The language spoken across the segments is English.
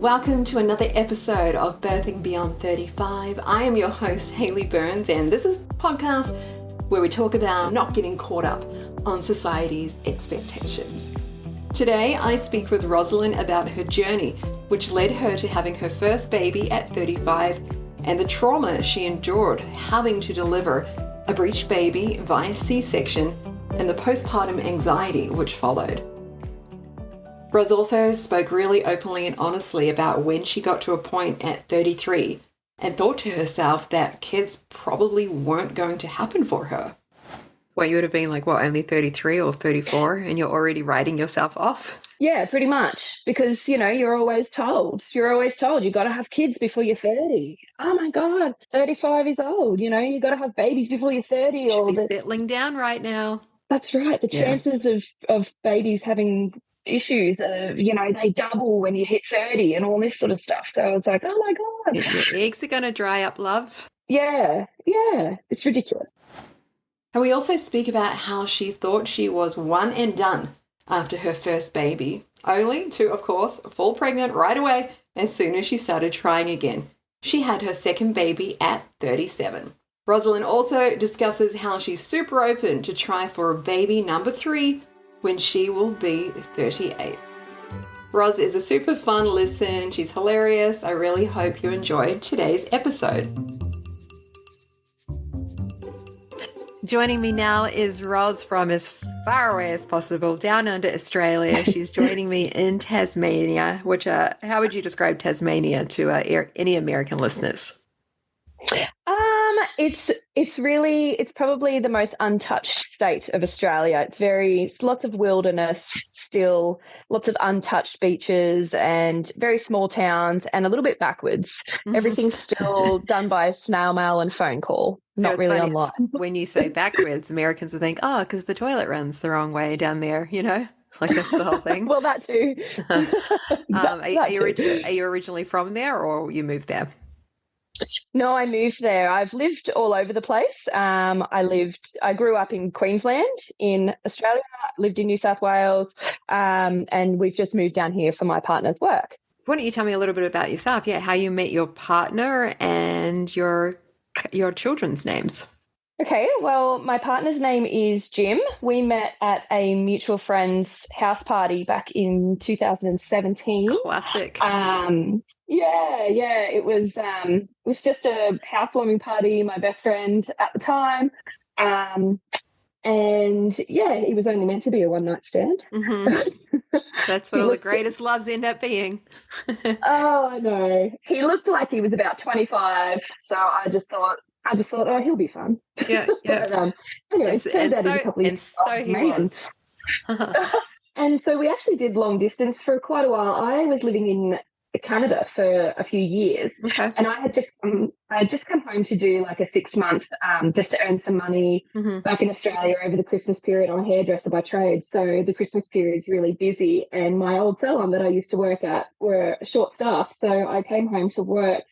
Welcome to another episode of Birthing Beyond 35. I am your host, Hayley Burns, and this is the podcast where we talk about not getting caught up on society's expectations. Today, I speak with Rosalind about her journey, which led her to having her first baby at 35, and the trauma she endured having to deliver a breeched baby via C-section and the postpartum anxiety which followed. Ros also spoke really openly and honestly about when she got to a point at 33 and thought to herself that kids probably weren't going to happen for her. Well, you would have been like, what, only 33 or 34 and you're already writing yourself off? Yeah, pretty much. Because, you're always told you got to have kids before you're 30. Oh my God, 35 is old. You got to have babies before you're 30. Should be settling down right now. That's right. The chances of babies having issues, they double when you hit 30 and all this sort of stuff. So it's like, oh my God. Your eggs are going to dry up, love. Yeah, it's ridiculous. And we also speak about how she thought she was one and done after her first baby, only to, of course, fall pregnant right away as soon as she started trying again. She had her second baby at 37. Rosalind also discusses how she's super open to try for a baby number 3 when she will be 38. Ros is a super fun listen. She's hilarious. I really hope you enjoyed today's episode. Joining me now is Ros from as far away as possible, down under Australia. She's joining me in Tasmania, which, how would you describe Tasmania to any American listeners? It's probably the most untouched state of Australia. It's lots of wilderness still, lots of untouched beaches and very small towns and a little bit backwards. Everything's still done by snail mail and phone call, so not really online. When you say backwards, Americans will think, because the toilet runs the wrong way down there, like that's the whole thing. Well, that too. Are you originally from there or you moved there? No, I moved there. I've lived all over the place. I grew up in Queensland in Australia, lived in New South Wales, and we've just moved down here for my partner's work. Why don't you tell me a little bit about yourself? Yeah, how you met your partner and your children's names. Okay, well, my partner's name is Jim. We met at a mutual friend's house party back in 2017. Classic. It was just a housewarming party. My best friend at the time, it was only meant to be a one-night stand. Mm-hmm. That's what all the greatest loves end up being. Oh, I know. He looked like he was about 25, so I just thought, oh, he'll be fun. Yeah. But, anyway, and so he was. And so we actually did long distance for quite a while. I was living in Canada for a few years, and I had just come home to do like a 6-month just to earn some money back in Australia over the Christmas period. I'm a hairdresser by trade, so the Christmas period is really busy, and my old salon that I used to work at were short-staffed, so I came home to work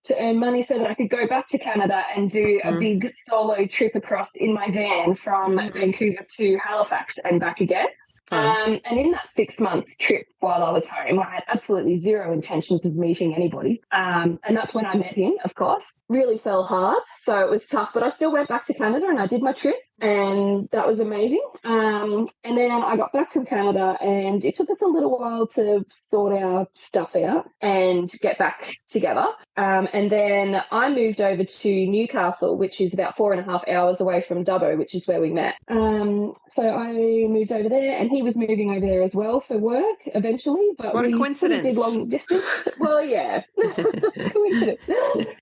to earn money so that I could go back to Canada and do a big solo trip across in my van from Vancouver to Halifax and back again. And in that 6-month trip while I was home, I had absolutely zero intentions of meeting anybody. And that's when I met him, of course. Really fell hard, so it was tough. But I still went back to Canada and I did my trip, and that was amazing. And then I got back from Canada, and it took us a little while to sort our stuff out and get back together. And then I moved over to Newcastle, which is about 4.5 hours away from Dubbo, which is where we met. So I moved over there, and he was moving over there as well for work eventually. But what a coincidence. Did long distance. Well, yeah. Coincidence.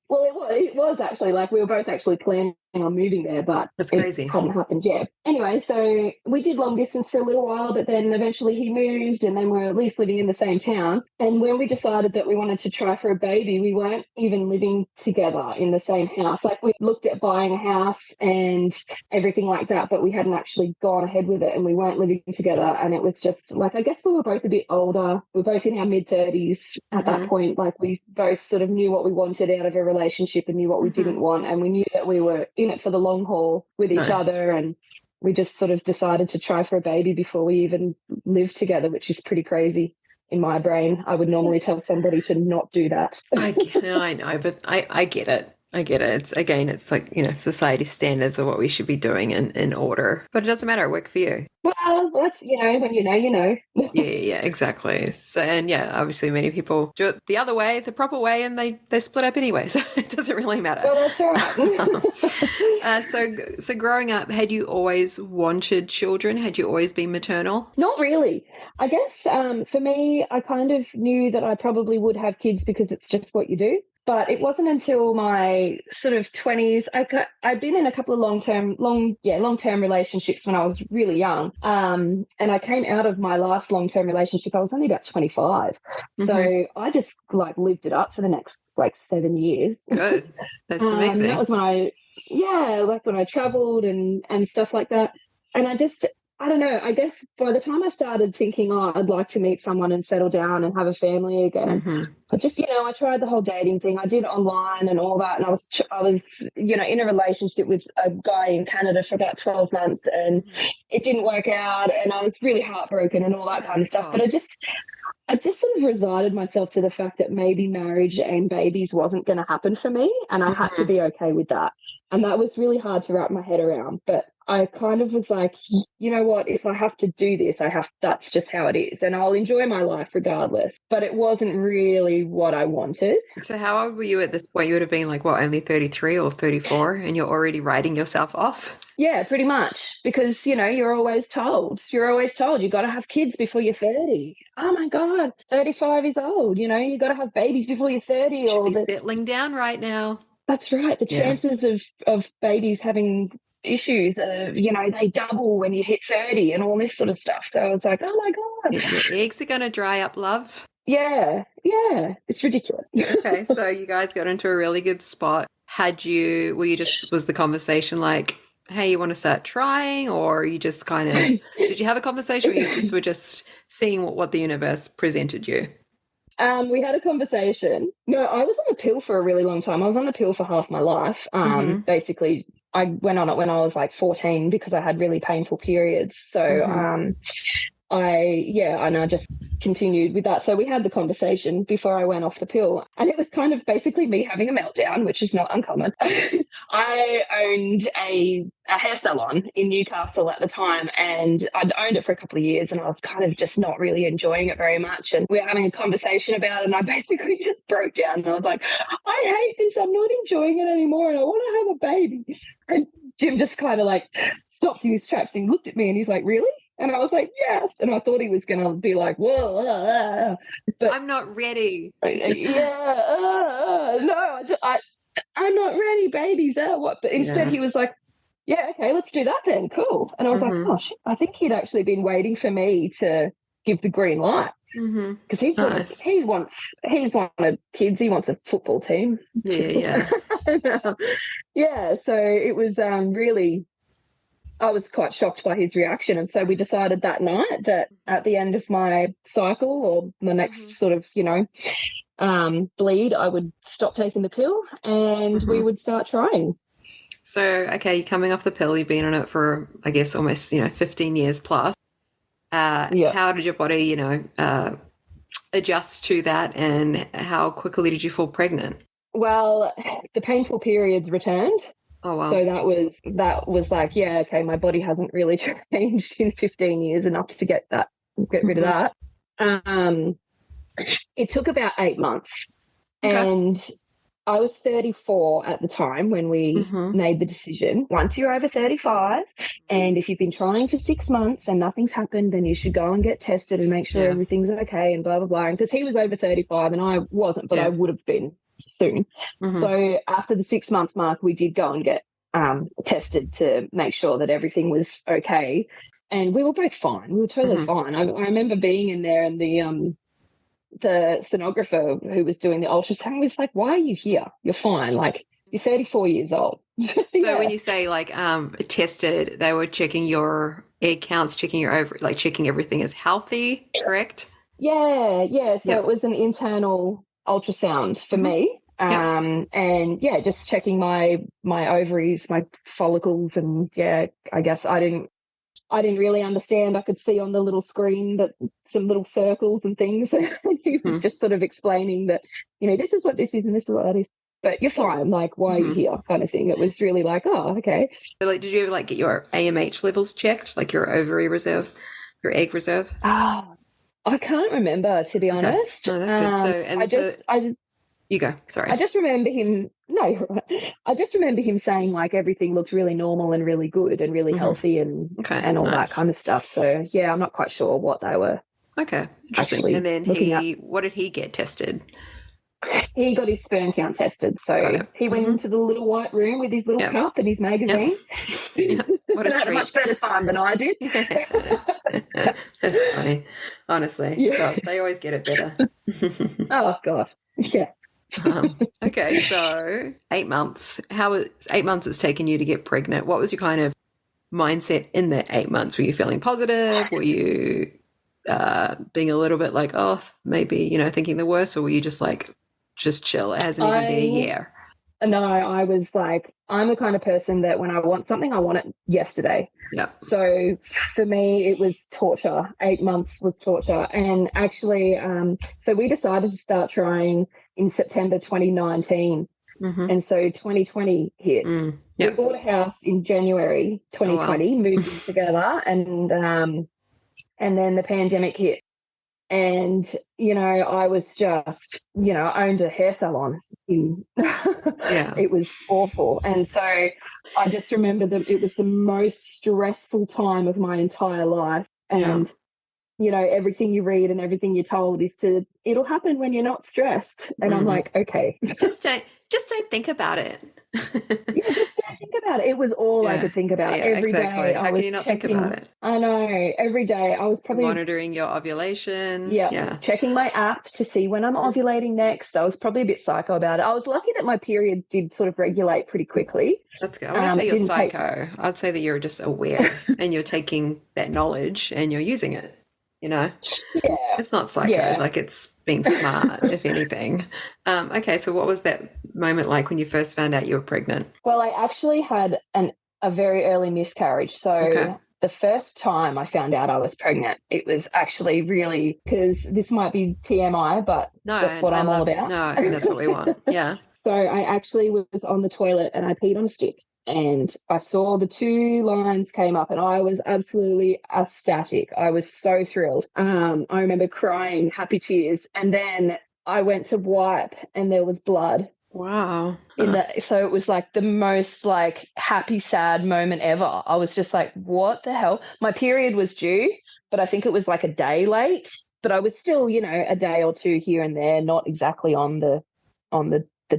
Well, it was actually like we were both actually planning on moving there, but that's crazy. It hadn't happened yet. Anyway, so we did long distance for a little while, but then eventually he moved, and then we're at least living in the same town. And when we decided that we wanted to try for a baby, we weren't even living together in the same house. Like, we looked at buying a house and everything like that, but we hadn't actually gone ahead with it, and we weren't living together. And it was just like, I guess we were both a bit older. We were both in our mid-30s at that point. Like, we both sort of knew what we wanted out of a relationship and knew what we didn't want, and we knew that we were in it for the long haul with each other, and we just sort of decided to try for a baby before we even lived together, which is pretty crazy. in my brain. I would normally tell somebody to not do that. I know, but I get it. I get it. It's like, society standards of what we should be doing in order. But it doesn't matter. It worked for you. Well, that's, when you know, you know. Yeah, exactly. So, and yeah, obviously many people do it the other way, the proper way, and they split up anyway. So it doesn't really matter. Well, that's right. So growing up, had you always wanted children? Had you always been maternal? Not really. I guess for me, I kind of knew that I probably would have kids because it's just what you do. But it wasn't until my sort of 20s. I'd been in a couple of long-term relationships when I was really young. And I came out of my last long-term relationship. I was only about 25. Mm-hmm. So I just lived it up for the next 7 years. Good. That's amazing. That was when I traveled and stuff like that. And I don't know, I guess by the time I started thinking, I'd like to meet someone and settle down and have a family again, I tried the whole dating thing. I did online and all that. And I was in a relationship with a guy in Canada for about 12 months and it didn't work out. And I was really heartbroken and all that kind of stuff. But I just sort of resigned myself to the fact that maybe marriage and babies wasn't going to happen for me. And I had to be okay with that. And that was really hard to wrap my head around. But I kind of was like, you know what, if I have to do this, that's just how it is. And I'll enjoy my life regardless. But it wasn't really what I wanted. So how old were you at this point? You would have been only 33 or 34 and you're already writing yourself off? Yeah, pretty much. Because, you're always told you got to have kids before you're 30. Oh my God, 35 is old. You got to have babies before you're 30. You should be settling down right now. That's right. The chances of babies having issues, they double when you hit 30 and all this sort of stuff. So I was like, oh my God. Your eggs are going to dry up, love. Yeah, it's ridiculous. Okay, so you guys got into a really good spot. Was the conversation like, hey, you want to start trying, or you just kind of, did you have a conversation or you just were just seeing what the universe presented you? We had a conversation. No, I was on the pill for a really long time. I was on the pill for half my life. Basically, I went on it when I was 14 because I had really painful periods. So I just continued with that. So we had the conversation before I went off the pill, and it was kind of basically me having a meltdown, which is not uncommon. I owned a hair salon in Newcastle at the time, and I'd owned it for a couple of years, and I was kind of just not really enjoying it very much. And we were having a conversation about it, and I basically just broke down, and I was like, I hate this. I'm not enjoying it anymore, and I want to have a baby. And Jim just kind of stopped in his tracks and looked at me, and he's like, really? And I was like, yes. And I thought he was going to be like, whoa, but I'm not ready. I'm not ready, babies. What? But instead he was like, yeah, okay, let's do that then. Cool. And I was like, gosh, I think he'd actually been waiting for me to give the green light. Because he wanted kids. He wants a football team. Yeah. Yeah. So it was really, I was quite shocked by his reaction. And so we decided that night that at the end of my cycle or the next sort of, bleed, I would stop taking the pill and we would start trying. So, okay, you're coming off the pill. You've been on it for, I guess, almost, 15 years plus. How did your body, adjust to that, and how quickly did you fall pregnant? Well, the painful periods returned. Oh, wow. So that was like, yeah, okay, my body hasn't really changed in 15 years enough to get rid of that. It took about 8 months. Okay. And I was 34 at the time when we made the decision. Once you're over 35 and if you've been trying for 6 months and nothing's happened, then you should go and get tested and make sure everything's okay and blah, blah, blah. Because he was over 35 and I wasn't, but I would have been soon. So after the 6 month mark, we did go and get tested to make sure that everything was okay. And we were both fine. We were totally fine. I remember being in there and the sonographer who was doing the ultrasound was like, why are you here? You're fine. You're 34 years old. So when you say tested, they were checking your egg counts, checking your ovary, checking everything is healthy, correct? Yeah. So it was an internal ultrasound for me. And just checking my ovaries, my follicles. And I guess I I didn't really understand. I could see on the little screen that some little circles and things. And he was just sort of explaining that, this is what this is and this is what that is. But you're fine. Like, why are you here? Kind of thing. It was really like, oh, okay. So, like, did you ever get your AMH levels checked, like your ovary reserve, your egg reserve? Oh, I can't remember, to be honest. No, that's good. So, you go. Sorry. I just remember him. No, I just remember him saying like everything looked really normal and really good and really healthy and all that kind of stuff. So yeah, I'm not quite sure what they were. Okay, interesting. And then what did he get tested? He got his sperm count tested. So he went into the little white room with his little cup and his magazine. What a treat. Had a much better time than I did. That's funny, honestly. Yeah. God, they always get it better. Oh God, yeah. Okay, so 8 months. How was 8 months it's taken you to get pregnant? What was your kind of mindset in that 8 months? Were you feeling positive? Were you being a little bit like, oh, maybe, thinking the worst? Or were you just chill? It hasn't even been a year. No, I was like, I'm the kind of person that when I want something, I want it yesterday. Yeah. So for me, it was torture. 8 months was torture. And actually, so we decided to start trying in September 2019. And so 2020 hit. We bought a house in January 2020, moved in together, and then the pandemic hit. And, I was just, I owned a hair salon. It was awful. And so I just remember that it was the most stressful time of my entire life. And, everything you read and everything you're told is it'll happen when you're not stressed. And I'm like, okay. Just don't think about it. Just don't think about it. It was all I could think about every day. How can you not think about it? I know. Every day I was probably monitoring your ovulation. Yeah. Checking my app to see when I'm ovulating next. I was probably a bit psycho about it. I was lucky that my periods did sort of regulate pretty quickly. That's good. I wouldn't say you're psycho. I'd say that you're just aware and you're taking that knowledge and you're using it. Yeah. It's not psycho, it's being smart, if anything. Okay, so what was that moment like when you first found out you were pregnant? Well, I actually had a very early miscarriage. So the first time I found out I was pregnant, it was actually really, because this might be TMI, but that's what I'm all about. No, that's what we want. Yeah. So I actually was on the toilet and I peed on a stick. And I saw the 2 lines came up and I was absolutely ecstatic. I was so thrilled. I remember crying, happy tears. And then I went to wipe and there was blood. Wow. So it was like the most happy, sad moment ever. I was just like, what the hell? My period was due, but I think it was a day late. But I was still, a day or two here and there, not exactly on the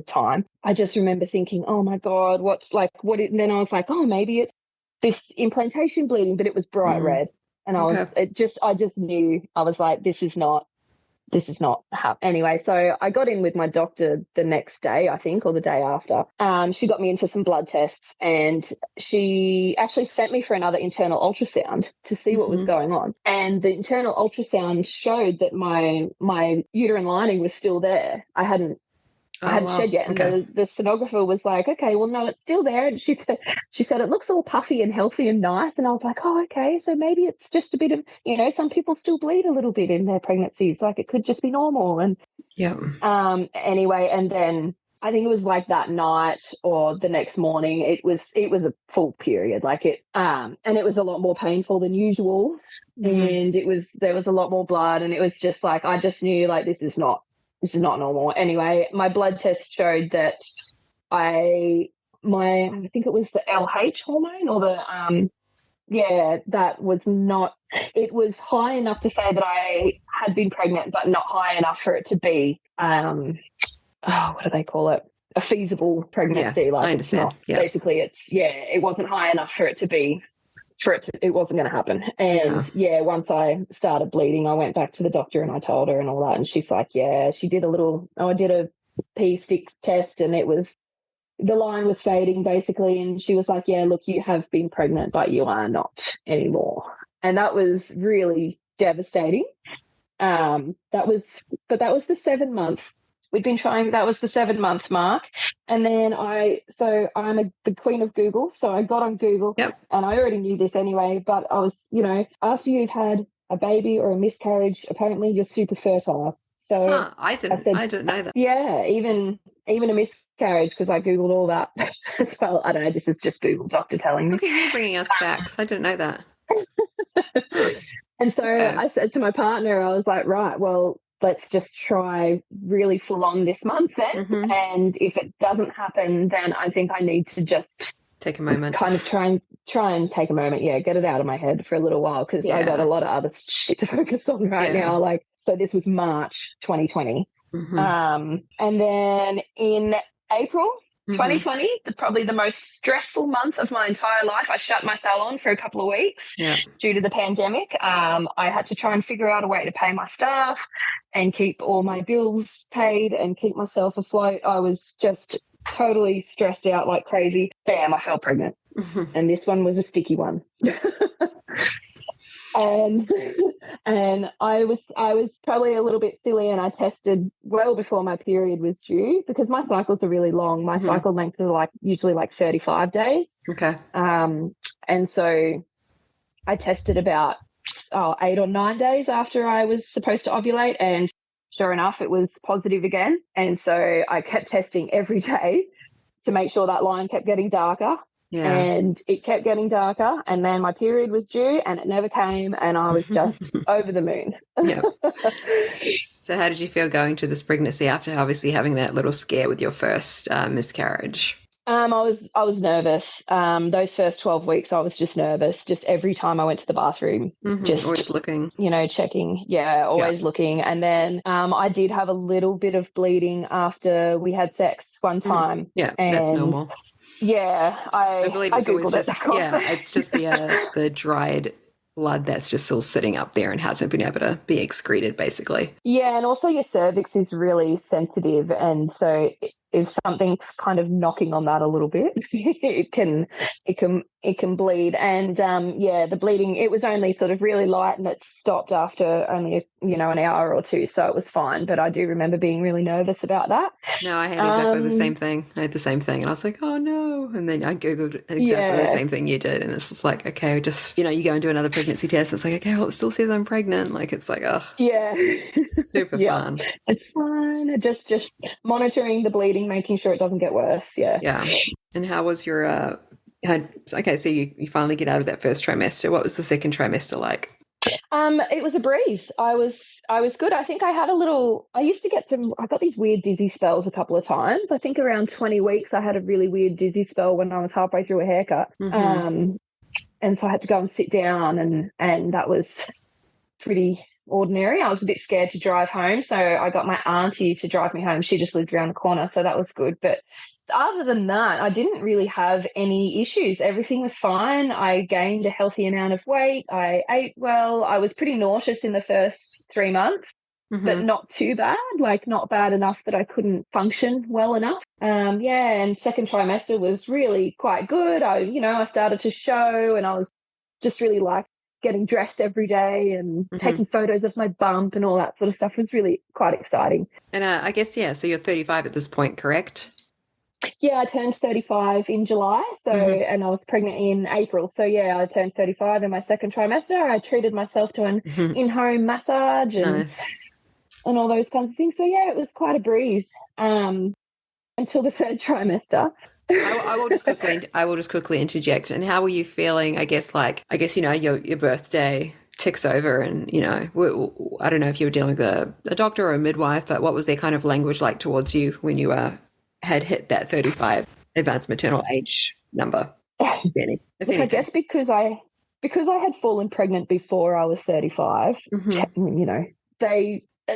time. I just remember thinking, oh my God, and then I was like, oh, maybe it's this implantation bleeding, but it was bright red. And I just knew, I was like, this is not happening. Anyway, so I got in with my doctor the next day, I think, or the day after. She got me in for some blood tests and she actually sent me for another internal ultrasound to see what was going on. And the internal ultrasound showed that my uterine lining was still there. I hadn't shed yet. And the sonographer was like, okay, well, no, it's still there. And she said, it looks all puffy and healthy and nice. And I was like, oh, okay. So maybe it's just a bit of, some people still bleed a little bit in their pregnancies. It could just be normal. And anyway, and then I think it was that night or the next morning, it was a full period. And it was a lot more painful than usual. And there was a lot more blood. And it was just I just knew this is not normal. Anyway, my blood test showed that I think it was the LH hormone or that was not, it was high enough to say that I had been pregnant, but not high enough for it to be, what do they call it? A feasible pregnancy. I understand. Basically it wasn't high enough for it to be, it wasn't going to happen. And once I started bleeding, I went back to the doctor and I told her and all that. And she's like, she did I did a pee stick test and the line was fading basically. And she was like, look, you have been pregnant, but you are not anymore. And that was really devastating. That was the 7 months we'd been trying, that was the 7-month mark. And then I'm the queen of Google. So I got on Google, Yep. and I already knew this anyway, but I was, after you've had a baby or a miscarriage, apparently you're super fertile. So I didn't know that. Yeah, even a miscarriage, because I Googled all that as well. I don't know, this is just Google doctor telling me. Look at you bringing us facts. I didn't know that. And so I said to my partner, I was like, right, well, let's just try really full on this month then. Mm-hmm. And if it doesn't happen, then I think I need to just take a moment, kind of try and take a moment. Yeah, get it out of my head for a little while, because I got a lot of other shit to focus on right now. Like, so this was March 2020. Mm-hmm. And then in April 2020, probably the most stressful month of my entire life, I shut my salon for a couple of weeks due to the pandemic. I had to try and figure out a way to pay my staff and keep all my bills paid and keep myself afloat. I was just totally stressed out like crazy. Bam, I fell pregnant. And this one was a sticky one. And I was probably a little bit silly, and I tested well before my period was due, because my cycles are really long. My cycle length is usually 35 days. Okay. And so I tested about 8 or 9 days after I was supposed to ovulate, and sure enough, it was positive again. And so I kept testing every day to make sure that line kept getting darker. Yeah. And it kept getting darker, and then my period was due and it never came, and I was just over the moon. Yeah. So how did you feel going to this pregnancy after obviously having that little scare with your first miscarriage? I was nervous. Those first 12 weeks, I was just nervous. Just every time I went to the bathroom, just always looking, checking. Yeah, always looking. And then I did have a little bit of bleeding after we had sex one time. Yeah, that's normal. Yeah, I believe it's Googled always just it's just the dried blood that's just still sitting up there and hasn't been able to be excreted, basically. Yeah, and also your cervix is really sensitive, and so if something's kind of knocking on that a little bit, it can bleed. And the bleeding, it was only sort of really light, and it stopped after only an hour or two, so it was fine. But I do remember being really nervous about that. No, I had exactly the same thing. I had the same thing, and I was like, oh no. And then I Googled exactly the same thing you did, and it's just like, okay, just you go and do another pregnancy test. It's like, okay, well, it still says I'm pregnant. Like, it's like, oh yeah, super fun. It's fine. Just monitoring the bleeding, making sure it doesn't get worse. Yeah. And how was your so you finally get out of that first trimester. What was the second trimester like? It was a breeze. I was good. I think I got these weird dizzy spells a couple of times. I think around 20 weeks I had a really weird dizzy spell when I was halfway through a haircut. And so I had to go and sit down, and that was pretty ordinary. I was a bit scared to drive home, so I got my auntie to drive me home. She just lived around the corner, so that was good. But other than that, I didn't really have any issues. Everything was fine. I gained a healthy amount of weight. I ate well. I was pretty nauseous in the first 3 months, but not too bad, not bad enough that I couldn't function well enough. And second trimester was really quite good. I started to show, and I was just really getting dressed every day and taking photos of my bump and all that sort of stuff. Was really quite exciting. And I guess, so you're 35 at this point, correct? Yeah, I turned 35 in July, and I was pregnant in April. So, I turned 35 in my second trimester. I treated myself to an in-home massage and all those kinds of things. So, it was quite a breeze until the third trimester. I will just quickly interject. And how were you feeling? I guess your birthday ticks over, and I don't know if you were dealing with a doctor or a midwife, but what was their kind of language like towards you when you had hit that 35 advanced maternal age number? Benny, I guess because I had fallen pregnant before I was 35,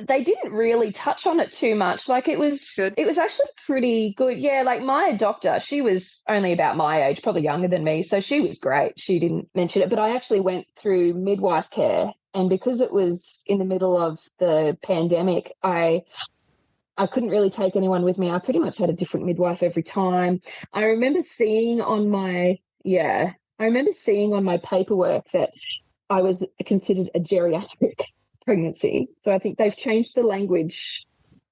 they didn't really touch on it too much. It was good. It was actually pretty good. Yeah, my doctor, she was only about my age, probably younger than me, so she was great. She didn't mention it, but I actually went through midwife care, and because it was in the middle of the pandemic, I couldn't really take anyone with me. I pretty much had a different midwife every time. I remember seeing on my paperwork that I was considered a geriatric pregnancy. So I think they've changed the language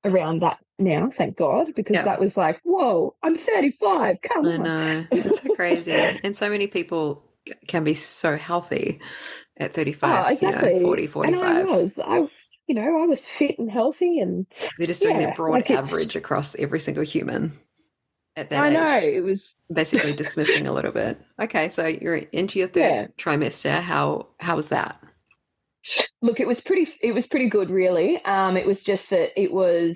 around that now, thank God, because that was like, whoa, I'm 35, come on. I know, it's so crazy. And so many people can be so healthy at 35, exactly. 40, 45. And I was fit and healthy, and they're just doing their broad average across every single human at that age. I know, it was basically dismissing a little bit. Okay, so you're into your third trimester. How was that? Look, it was pretty good, really. It was just that it was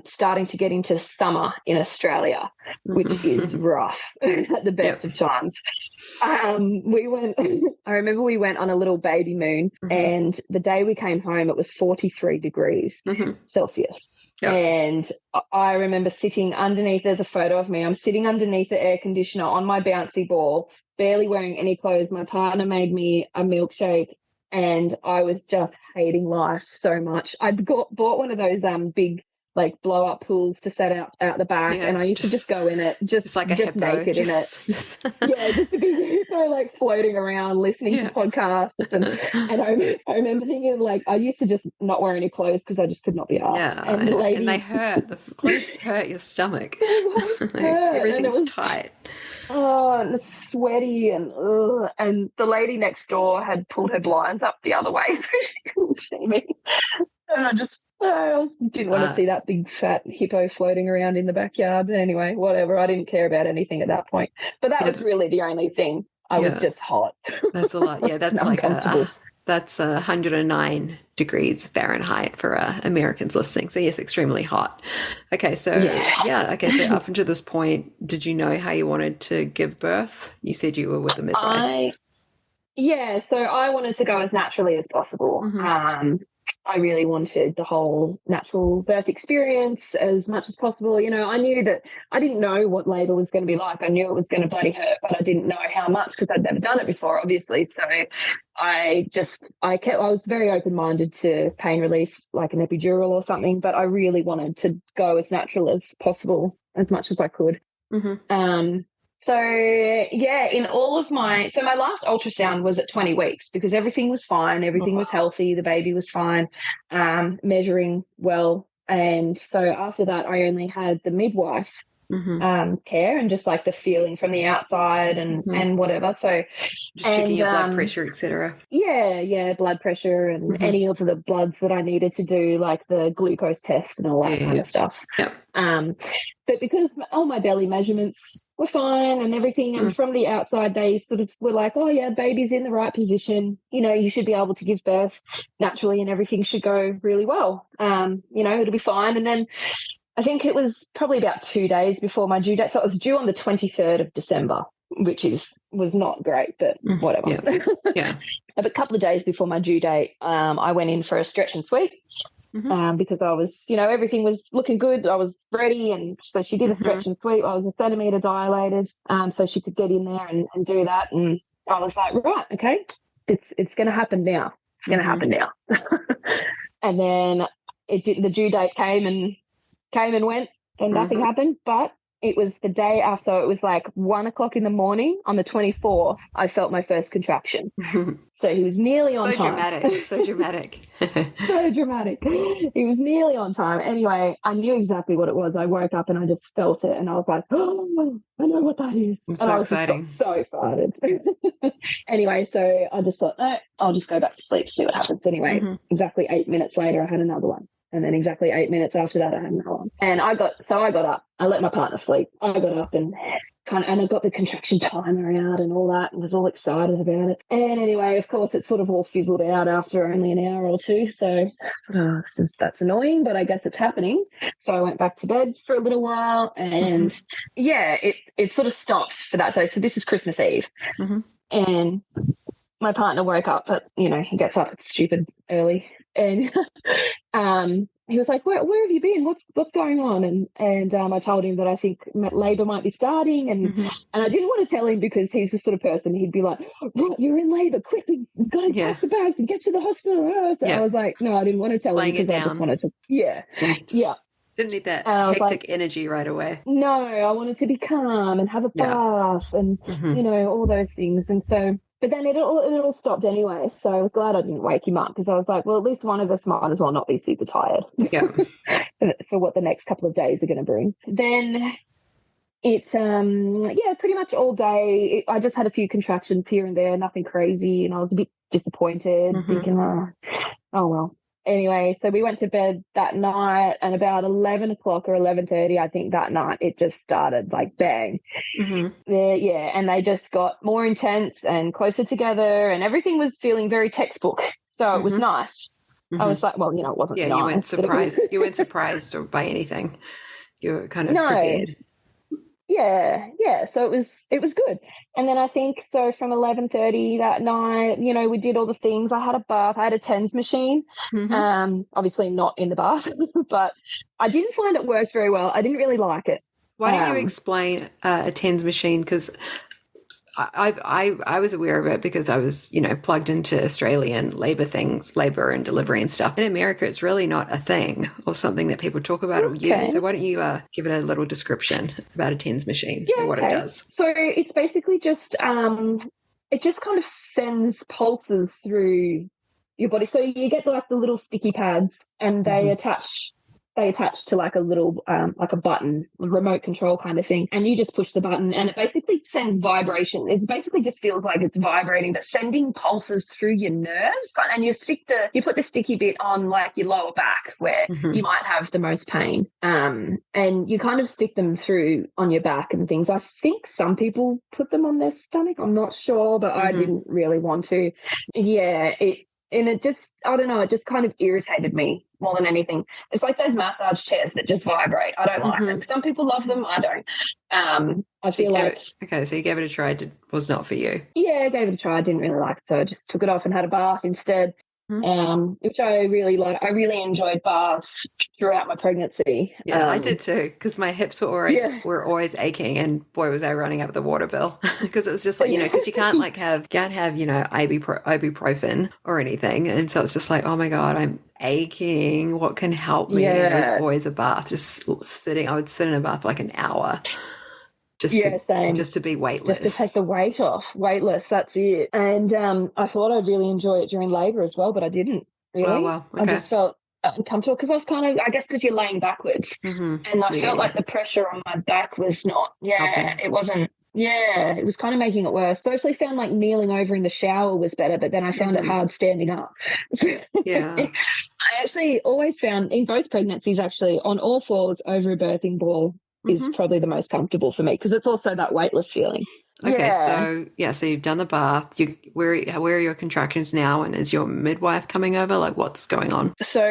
starting to get into summer in Australia, which is rough at the best of times. I remember we went on a little baby moon, and the day we came home, it was 43 degrees Celsius. And I remember sitting underneath, there's a photo of me, I'm sitting underneath the air conditioner on my bouncy ball, barely wearing any clothes. My partner made me a milkshake, and I was just hating life so much. I bought one of those big like blow up pools to set out the back, and I used to just go in it, just like a just hippo, naked in it. Just a big hippo, like floating around, listening to podcasts, and I remember thinking, like, I used to just not wear any clothes because I just could not be asked. Yeah, and they hurt. The clothes hurt your stomach. Everything's tight. Oh, and sweaty, and the lady next door had pulled her blinds up the other way so she couldn't see me. And I just didn't want to see that big fat hippo floating around in the backyard. But anyway, whatever. I didn't care about anything at that point. But that was really the only thing. I was just hot. That's a lot. Yeah, that's like that's 109 degrees Fahrenheit for Americans listening. So yes, extremely hot. Okay, so okay, so up until this point, did you know how you wanted to give birth? You said you were with a midwife. So I wanted to go as naturally as possible. I really wanted the whole natural birth experience as much as possible. I knew that I didn't know what labour was going to be like. I knew it was going to bloody hurt, but I didn't know how much because I'd never done it before, obviously. So I was very open-minded to pain relief, like an epidural or something, but I really wanted to go as natural as possible, as much as I could. In all of my last ultrasound was at 20 weeks because everything was fine, everything was healthy, the baby was fine, measuring well. And so after that, I only had the midwife care and just like the feeling from the outside and whatever. So just checking your blood pressure, etc. Yeah, blood pressure and any of the bloods that I needed to do, like the glucose test and all that kind of stuff. But because all my belly measurements were fine and everything, and from the outside they sort of were like, oh yeah, baby's in the right position, you should be able to give birth naturally and everything should go really well. It'll be fine. And then I think it was probably about 2 days before my due date. So it was due on the 23rd of December, which was not great, but whatever. But a couple of days before my due date, I went in for a stretch and sweep because I was, everything was looking good. I was ready. And so she did a stretch and sweep. I was a centimetre dilated, so she could get in there and do that. And I was like, right, okay, it's going to happen now. It's going to happen now. And then the due date came and went and nothing happened, but it was the day after. It was like 1 o'clock in the morning on the 24th. I felt my first contraction. So he was nearly on time. So dramatic. So dramatic. He was nearly on time. Anyway, I knew exactly what it was. I woke up and I just felt it and I was like, oh, I know what that is. It's and so I was exciting. Just so excited. Anyway, so I just thought, no, I'll just go back to sleep, see what happens. Anyway, exactly 8 minutes later, I had another one. And then exactly 8 minutes after that, I had another one. And I got up. I let my partner sleep. I got up and I got the contraction timer out and all that and was all excited about it. And anyway, of course, it sort of all fizzled out after only an hour or two. So that's annoying, but I guess it's happening. So I went back to bed for a little while and it sort of stopped for that day. So this is Christmas Eve. And my partner woke up, but, he gets up stupid early. And he was like, where have you been? What's going on? And I told him that I think labour might be starting. And I didn't want to tell him because he's the sort of person, he'd be like, right, you're in labour, quickly, go pack the bags and get to the hospital. So I was like, no, I didn't want to tell him because I just wanted to, Didn't need that hectic energy right away. No, I wanted to be calm and have a bath and, all those things. And so But then it all stopped anyway, so I was glad I didn't wake him up, because I was like, well, at least one of us might as well not be super tired Yeah. for what the next couple of days are going to bring. Then it's pretty much all day. I just had a few contractions here and there, nothing crazy, and I was a bit disappointed, thinking, oh well. Anyway, so we went to bed that night, and about 11 o'clock or 11:30, I think, that night, it just started like bang. And they just got more intense and closer together, and everything was feeling very textbook. So it was nice. I was like, well, it wasn't nice. Yeah, you weren't surprised. You weren't surprised by anything. You were kind of prepared. Yeah. So it was good. And then I think, so from 11:30 that night, we did all the things. I had a bath. I had a TENS machine. Obviously not in the bath, but I didn't find it worked very well. I didn't really like it. Why don't you explain a TENS machine? Because I was aware of it because I was, plugged into Australian labour and delivery and stuff. In America, it's really not a thing or something that people talk about or use. So why don't you give it a little description about a TENS machine and what it does? So it's basically just, it just kind of sends pulses through your body. So you get like the little sticky pads, and they attach to like a little, like a button, remote control kind of thing. And you just push the button, and it basically sends vibration. It basically just feels like it's vibrating, but sending pulses through your nerves. And you put the sticky bit on like your lower back, where you might have the most pain. And you kind of stick them through on your back and things. I think some people put them on their stomach. I'm not sure, but I didn't really want to. Yeah, I don't know, it just kind of irritated me more than anything. It's like those massage chairs that just vibrate. I don't like them. Some people love them. I don't. So you gave it a try. It was not for you. Yeah, I gave it a try. I didn't really like it, so I just took it off and had a bath instead. Which I really like. I really enjoyed baths throughout my pregnancy. Yeah, I did too, because my hips were always aching, and boy, was I running up the water bill, because it was just like, because you can't have ibuprofen or anything, and so it's just like, oh my god, I'm aching. What can help me? And it was always a bath. Just sitting. I would sit in a bath for like an hour. Just to be weightless. Just to take the weight off. Weightless, that's it. And I thought I'd really enjoy it during labour as well, but I didn't really. Oh, well, okay. I just felt uncomfortable, because I was kind of, I guess because you're laying backwards, and I felt like the pressure on my back was not, it wasn't, it was kind of making it worse. So I actually found like kneeling over in the shower was better, but then I found it hard standing up. I actually always found in both pregnancies, actually, on all fours over a birthing ball is probably the most comfortable for me, because it's also that weightless feeling. Okay, so you've done the bath. Where are your contractions now, and is your midwife coming over? Like, what's going on? So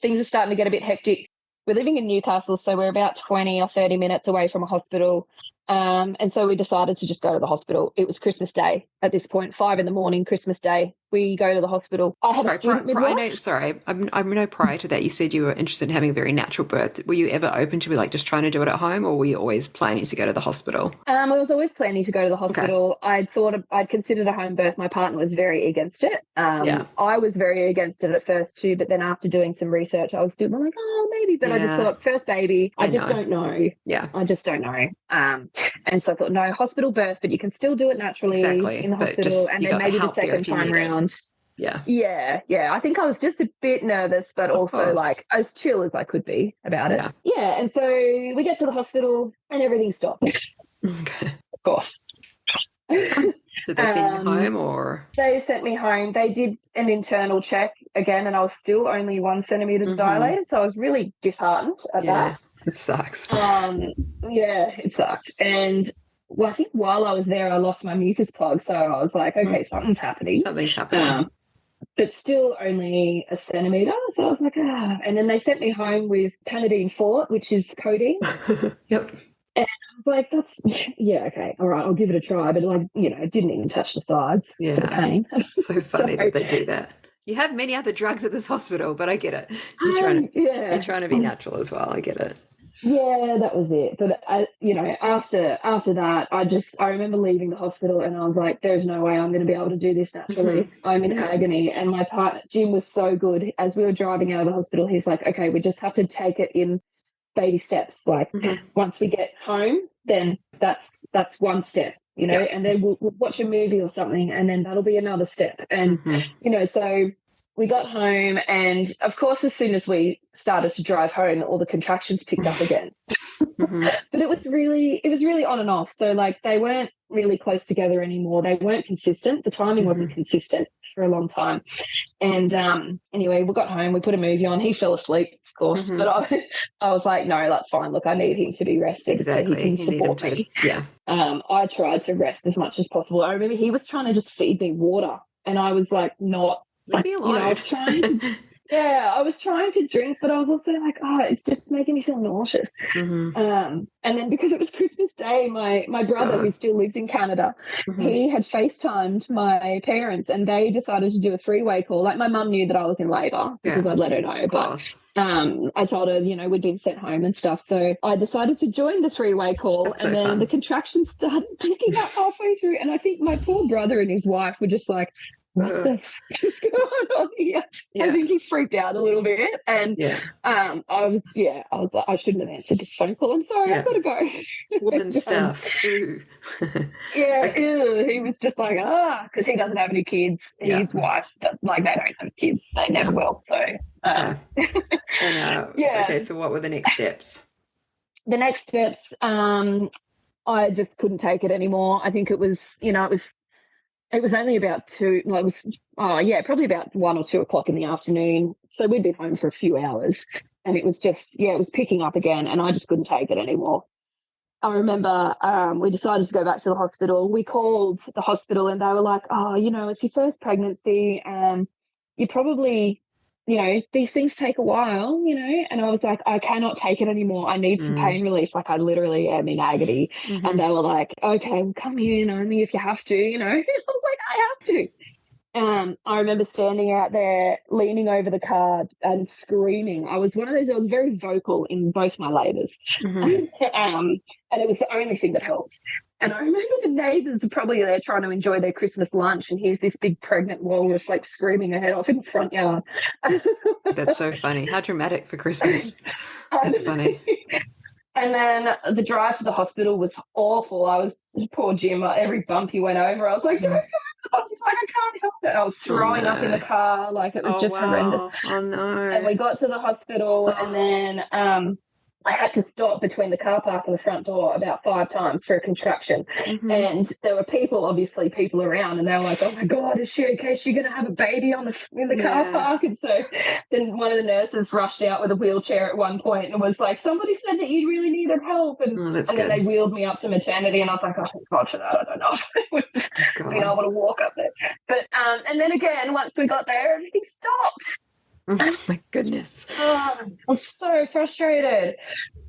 things are starting to get a bit hectic. We're living in Newcastle, so we're about 20 or 30 minutes away from a hospital. And so we decided to just go to the hospital. It was Christmas Day at this point, 5 a.m, Christmas Day. We go to the hospital. I had a student midwife. I know prior to that you said you were interested in having a very natural birth. Were you ever open to like just trying to do it at home, or were you always planning to go to the hospital? I was always planning to go to the hospital. Okay. I'd considered a home birth. My partner was very against it. I was very against it at first too, but then after doing some research, I was like, oh, maybe. But I just thought, first baby, I just don't know. Yeah. I just don't know. And so I thought, no, hospital birth, but you can still do it naturally in the hospital, and then maybe the second time round. Yeah. I think I was just a bit nervous, but also like as chill as I could be about it. Yeah. And so we get to the hospital and everything stopped. Okay. Of course. Did they send you home, or? They sent me home. They did an internal check again, and I was still only 1 centimetre dilated, so I was really disheartened at that. It sucks. It sucked. And I think while I was there, I lost my mucus plug, so I was like, okay, something's happening. But still only 1 centimetre, so I was like, And then they sent me home with Panadine Fort, which is codeine. Yep. And I was like, okay, all right, I'll give it a try. But it didn't even touch the sides for the pain. So funny that they do that. You have many other drugs at this hospital, but I get it. You're trying to be natural as well. I get it. Yeah, that was it. But after that, I remember leaving the hospital, and I was like, there's no way I'm going to be able to do this naturally. I'm in agony. And my partner, Jim, was so good. As we were driving out of the hospital, he's like, okay, we just have to take it in baby steps. Like once we get home, then that's one step. and then we'll watch a movie or something, and then that'll be another step. And, so we got home, and of course, as soon as we started to drive home, all the contractions picked up again. But it was really on and off. So like they weren't really close together anymore. They weren't consistent. The timing wasn't consistent for a long time. And anyway, we got home, we put a movie on. He fell asleep, of course, but I was like, no, that's fine. Look, I need him to be rested so he can support me. Yeah. I tried to rest as much as possible. I remember he was trying to just feed me water, and I was like, not. Leave me alone. I was trying. Yeah, I was trying to drink, but I was also like, it's just making me feel nauseous. And then because it was Christmas Day, my brother, who still lives in Canada, he had FaceTimed my parents, and they decided to do a three-way call. Like, my mum knew that I was in labour because I'd let her know, but I told her, we'd been sent home and stuff. So I decided to join the three-way call, and then the contractions started picking up halfway through. And I think my poor brother and his wife were just like, what the f is going on here? I think he freaked out a little bit, and I was like, I shouldn't have answered this phone call. I'm sorry, I've got to go. Woman stuff. Ew. He was just like, because he doesn't have any kids. His wife, they don't have kids. They never will. So, okay. So, what were the next steps? The next steps, I just couldn't take it anymore. I think it was, it was only about probably about 1 or 2 o'clock in the afternoon. So we'd been home for a few hours, and it was just, it was picking up again, and I just couldn't take it anymore. I remember we decided to go back to the hospital. We called the hospital, and they were like, it's your first pregnancy. You probably, these things take a while, and I was like, I cannot take it anymore. I need some pain relief. Like, I literally am in agony. And they were like, okay, well, come in only if you have to, I was like, I have to. I remember standing out there, leaning over the car and screaming. I was one of those, I was very vocal in both my labours. And it was the only thing that helped. And I remember the neighbours were probably there trying to enjoy their Christmas lunch, and here's this big pregnant walrus like screaming her head off in the front yard. That's so funny. How dramatic for Christmas. That's funny. And then the drive to the hospital was awful. Poor Jim, every bump he went over, I was like, don't go. I was just like, I can't help it. I was throwing up in the car. Like, it was just horrendous. Oh, no. And we got to the hospital, and then I had to stop between the car park and the front door about 5 times for a contraction. And there were people around, and they were like, oh, my God, is she okay? Is she going to have a baby in the car park? And so then one of the nurses rushed out with a wheelchair at one point and was like, somebody said that you really needed help. And, then they wheeled me up to maternity, and I was like, oh, thank God for that. I don't know if I would be able to walk up there. But and then again, once we got there, everything stopped. Oh, my goodness. I was so frustrated.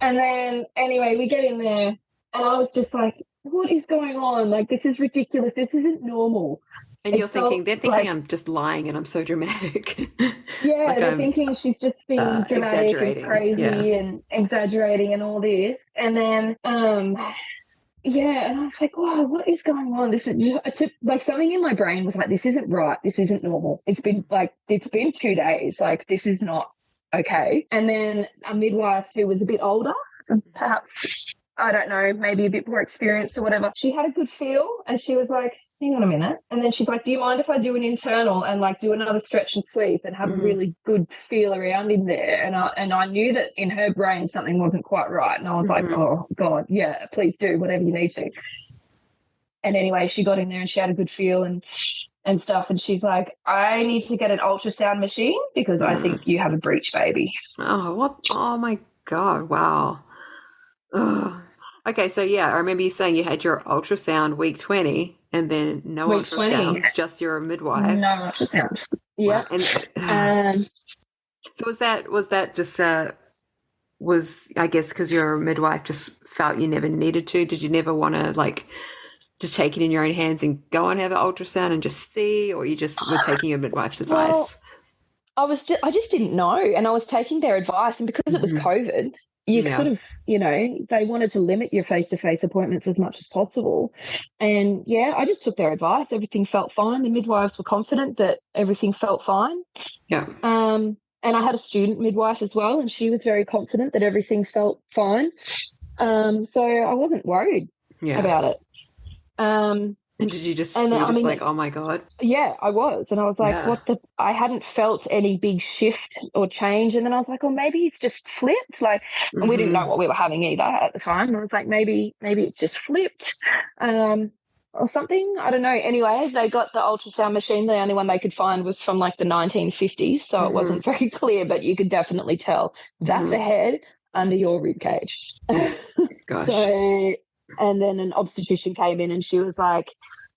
And then, anyway, we get in there, and I was just like, what is going on? Like, this is ridiculous. This isn't normal. And they're thinking I'm just lying and I'm so dramatic. Yeah, like they're thinking she's just being dramatic and crazy and exaggerating and all this. And then, and I was like, wow, what is going on? This is like something in my brain was like, this isn't right. This isn't normal. It's been 2 days. Like, this is not okay. And then a midwife who was a bit older, perhaps, I don't know, maybe a bit more experienced or whatever, she had a good feel, and she was like, hang on a minute. And then she's like, do you mind if I do an internal and like do another stretch and sweep and have a really good feel around in there? And I knew that in her brain something wasn't quite right. And I was like, oh, God, yeah, please do whatever you need to. And anyway, she got in there and she had a good feel and stuff. And she's like, I need to get an ultrasound machine because I think you have a breech baby. Oh, what? Oh, my God. Wow. Ugh. Okay, so I remember you saying you had your ultrasound week 20 and then no week ultrasounds, 20. Just your midwife. No ultrasounds. Yeah. Wow. So was that just I guess because your midwife just felt you never needed to? Did you never want to like just take it in your own hands and go and have an ultrasound and just see, or you just were taking your midwife's advice? Well, I just didn't know, and I was taking their advice, and because it was COVID, you sort of, they wanted to limit your face-to-face appointments as much as possible. And, I just took their advice. Everything felt fine. The midwives were confident that everything felt fine. Yeah. And I had a student midwife as well, and she was very confident that everything felt fine. So I wasn't worried about it. And did you just, were you just like, oh my God? Yeah, I was. And I was like, I hadn't felt any big shift or change. And then I was like, oh, maybe it's just flipped. Like, and we didn't know what we were having either at the time. And I was like, maybe it's just flipped. Or something. I don't know. Anyway, they got the ultrasound machine. The only one they could find was from like the 1950s. So it wasn't very clear, but you could definitely tell that's a head under your rib cage. Gosh. So, and then an obstetrician came in and she was like,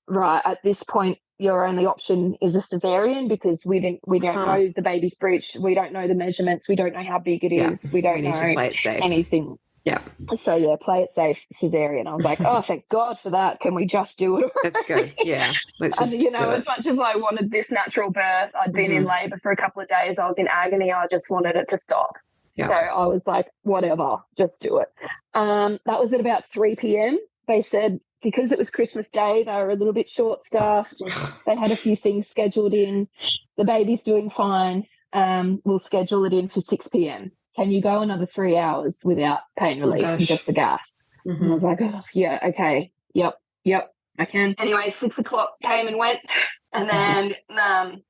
right, at this point, your only option is a cesarean because we don't know the baby's breech. We don't know the measurements. We don't know how big it is. We don't know to play it safe. Anything. Yeah. So, yeah, play it safe, cesarean. I was like, oh, thank God for that. Can we just do it? That's good. Yeah. Let's just and, as much as I wanted this natural birth, I'd been in labour for a couple of days. I was in agony. I just wanted it to stop. Yeah. So I was like, whatever, just do it. That was at about 3 p.m. They said because it was Christmas Day, they were a little bit short-staffed. They had a few things scheduled in. The baby's doing fine. We'll schedule it in for 6 p.m. Can you go another 3 hours without pain relief and just the gas? And I was like, oh, yeah, okay, yep, I can. Anyway, 6 o'clock came and went, and then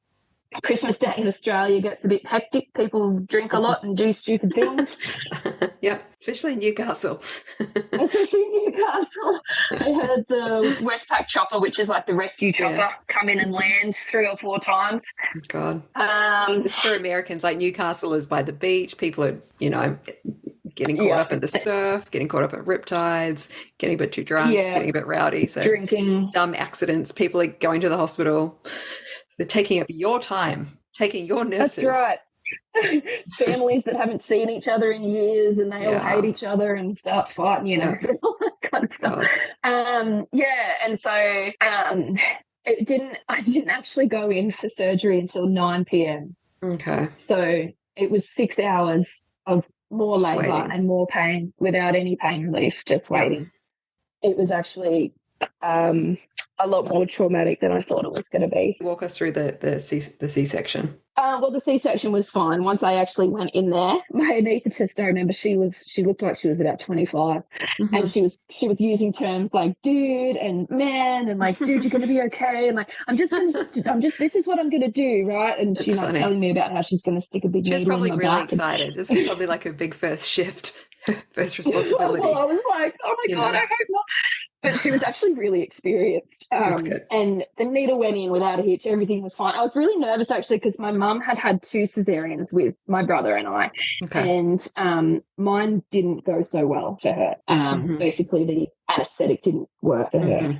Christmas Day in Australia gets a bit hectic. People drink a lot and do stupid things. Yep, especially in Newcastle. Especially in Newcastle. I heard the Westpac chopper, which is like the rescue chopper, come in and land 3 or 4 times. God. It's for Americans, like Newcastle is by the beach. People are, getting caught up in the surf, getting caught up in riptides, getting a bit too drunk, getting a bit rowdy. So drinking. Dumb accidents. People are going to the hospital. They're taking up your time, taking your nurses. That's right. Families that haven't seen each other in years and they all hate each other and start fighting, all that kind of stuff. And so I didn't actually go in for surgery until 9 p.m. Okay. So it was 6 hours of more labour and more pain without any pain relief, just waiting. It was actually a lot more traumatic than I thought it was going to be. Walk us through the C-section. Well, the C-section was fine. Once I actually went in there, my anaesthetist, I remember she looked like she was about 25, and she was using terms like dude and man and like dude, you're going to be okay, and like this is what I'm going to do, right? And she's telling me about how she's going to stick a big needle in my back. She's probably really excited. This is probably like her big first shift, first responsibility. Well, I was like, oh my God, I hope not. But she was actually really experienced. That's good. And the needle went in without a hitch. Everything was fine. I was really nervous, actually, because my mum had 2 cesareans with my brother and I. Okay. And mine didn't go so well for her. Basically, the anaesthetic didn't work for her.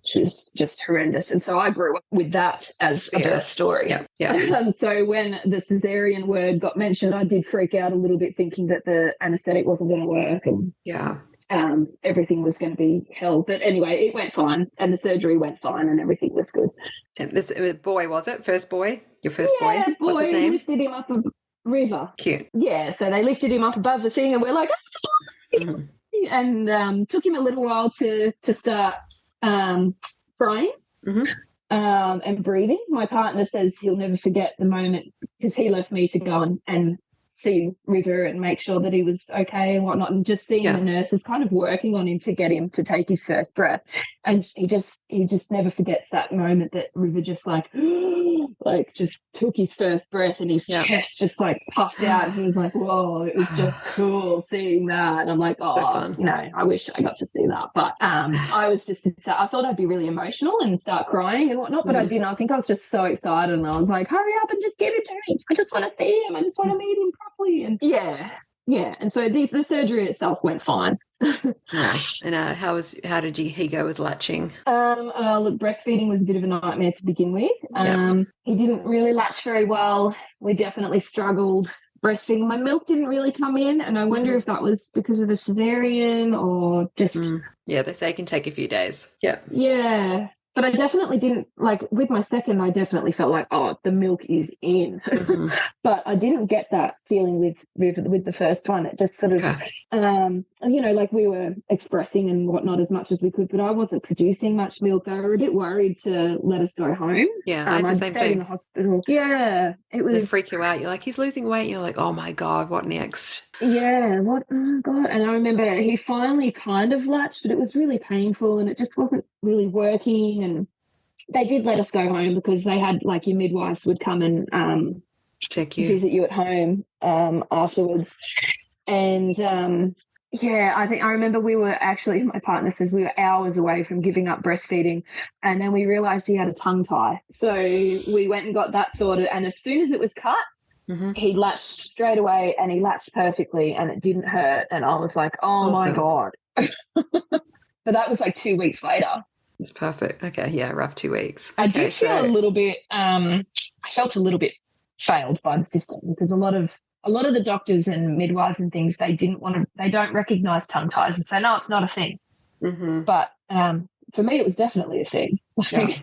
She was just horrendous. And so I grew up with that as a birth story. Yeah. So when the cesarean word got mentioned, I did freak out a little bit, thinking that the anaesthetic wasn't going to work. And everything was going to be hell. But anyway, it went fine, and the surgery went fine, and everything was good. And this boy, was it? First boy? Your first boy? Yeah, What's his name? Lifted him up a river. Cute. Yeah, so they lifted him up above the thing, and we're like, and took him a little while to start crying and breathing. My partner says he'll never forget the moment, because he left me to go and see River and make sure that he was okay and whatnot, and just seeing the nurses kind of working on him to get him to take his first breath. And he just never forgets that moment that River just like just took his first breath, and his chest just like puffed out, and he was like, whoa, it was just cool seeing that. And I'm like, I wish I got to see that. But I was just, I thought I'd be really emotional and start crying and whatnot, but I didn't. I think I was just so excited, and I was like, hurry up and just give him to me. I just want to see him. I just want to meet him properly. And and so the surgery itself went fine. Nice. And how did he go with latching? Look, breastfeeding was a bit of a nightmare to begin with. He didn't really latch very well. We definitely struggled breastfeeding. My milk didn't really come in, and I wonder if that was because of the cesarean or just they say it can take a few days. But I definitely didn't, like, with my second, I definitely felt like, the milk is in. But I didn't get that feeling with the first one. It just sort of, like we were expressing and whatnot as much as we could, but I wasn't producing much milk. They were a bit worried to let us go home. Yeah, I had the same thing. In the hospital. Yeah, it was. They freak you out. You're like, he's losing weight. And you're like, oh my God, what next? Yeah, what? Oh God! And I remember he finally kind of latched, but it was really painful, and it just wasn't really working. And they did let us go home because they had like your midwives would come and Check you. visit you at home afterwards. And yeah, I remember we were actually, my partner says we were hours away from giving up breastfeeding, and then we realised he had a tongue tie, so we went and got that sorted. And as soon as it was cut, he latched straight away, and he latched perfectly, and it didn't hurt. And I was like, oh my God. But that was like 2 weeks later. It's perfect. Okay, yeah, rough 2 weeks. I did feel a little bit. I felt a little bit failed by the system because a lot of the doctors and midwives and things, they don't recognise tongue ties and say no, it's not a thing. But for me, it was definitely a thing. Like,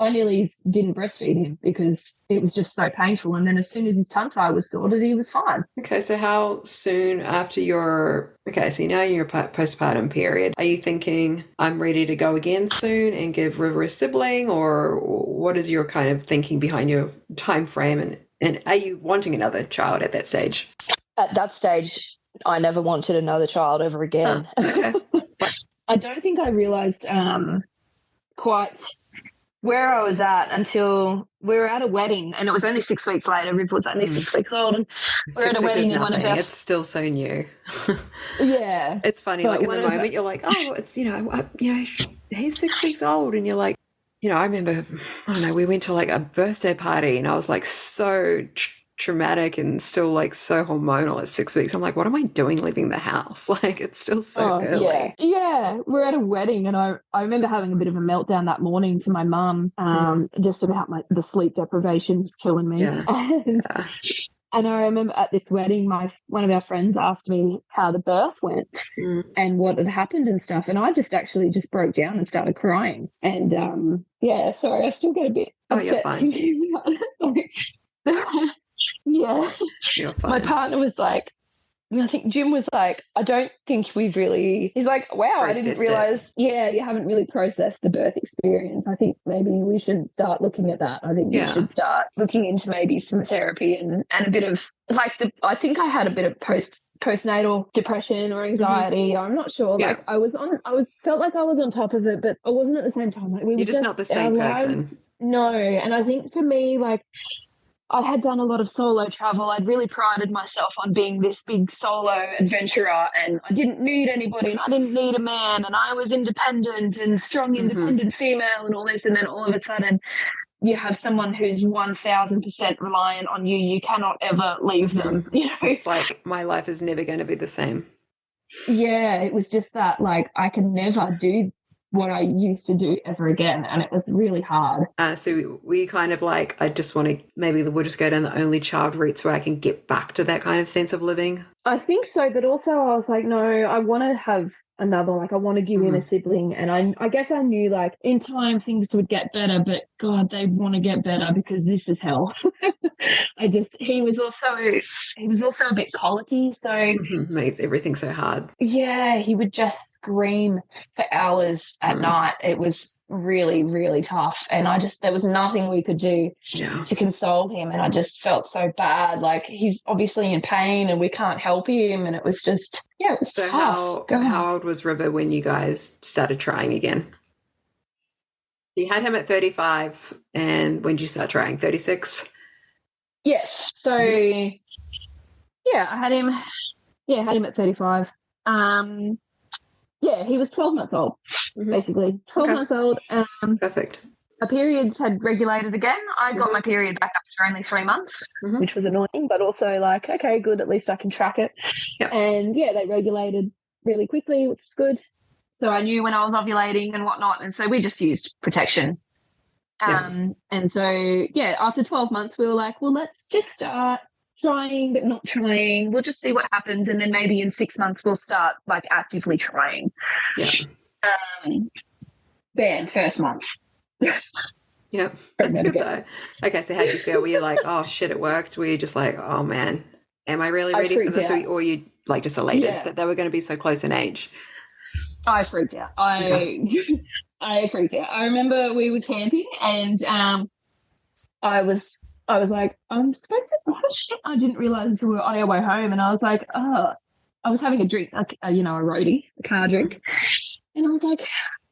I nearly didn't breastfeed him because it was just so painful. And then as soon as his tongue tie was sorted, he was fine. Okay, so how soon after so now in your postpartum period, are you thinking, I'm ready to go again soon and give River a sibling? Or what is your kind of thinking behind your time frame? And are you wanting another child at that stage? At that stage, I never wanted another child ever again. Okay. I don't think I realised quite where I was at until we were at a wedding, and it was only 6 weeks later. Riv was only 6 weeks old, and we were at a wedding. And it's still so new. Yeah, it's funny. Like in the moment, you're like, oh, it's he's 6 weeks old, and you're like, I remember, I don't know, we went to like a birthday party, and I was like so traumatic and still like so hormonal at 6 weeks. I'm like, what am I doing leaving the house? Like, it's still so early. Yeah, we're at a wedding, and I remember having a bit of a meltdown that morning to my mum, just about the sleep deprivation was killing me. And I remember at this wedding, one of our friends asked me how the birth went and what had happened and stuff, and I just broke down and started crying. And sorry, I still get a bit upset thinking about it. Yeah, my partner was like, I think Jim was like, I don't think we've really, he's like, wow, I didn't realise, you haven't really processed the birth experience. I think maybe we should start looking at that. I think you should start looking into maybe some therapy and a bit of like I think I had a bit of postnatal depression or anxiety. I'm not sure. Like felt like I was on top of it, but I wasn't at the same time. Like we were just not the same person. No. And I think for me, like, I had done a lot of solo travel. I'd really prided myself on being this big solo adventurer, and I didn't need anybody, and I didn't need a man, and I was independent and strong, independent female and all this. And then all of a sudden you have someone who's 1000% reliant on you. You cannot ever leave them. It's like my life is never going to be the same. Yeah, it was just that, like, I can never do what I used to do ever again, and it was really hard. So we kind of like, I just want to, maybe we'll just go down the only child route so I can get back to that kind of sense of living. I think so, but also I was like, no, I want to have another, like, I want to give in a sibling. And I guess I knew, like, in time things would get better, but God, they want to get better because this is hell. He was also a bit colicky, so makes everything so hard. Yeah, he would just scream for hours at night. It was really, really tough, and there was nothing we could do to console him, and I just felt so bad. Like, he's obviously in pain and we can't help him, and it was just it was so tough. How old was River when you guys started trying again? You had him at 35, and when did you start trying? 36? Yes. So I had him at 35. He was 12 months old, basically. 12 months old. Perfect. My periods had regulated again. I got my period back after only 3 months, which was annoying, but also like, okay, good, at least I can track it. Yep. And they regulated really quickly, which was good. So I knew when I was ovulating and whatnot, and so we just used protection. And so, after 12 months, we were like, well, let's just start trying but not trying. We'll just see what happens, and then maybe in 6 months we'll start like actively trying. Bam, first month. Yeah, that's good though. Okay, so how did you feel? Were you like, oh shit, it worked? Were you just like, oh man, am I really ready for this? Or you like just elated that they were going to be so close in age? I freaked out. I freaked out. I remember we were camping, and I was I was like, I'm supposed to, oh shit, I didn't realize until we were on our way home. And I was like, oh, I was having a drink, a roadie, a car drink. And I was like,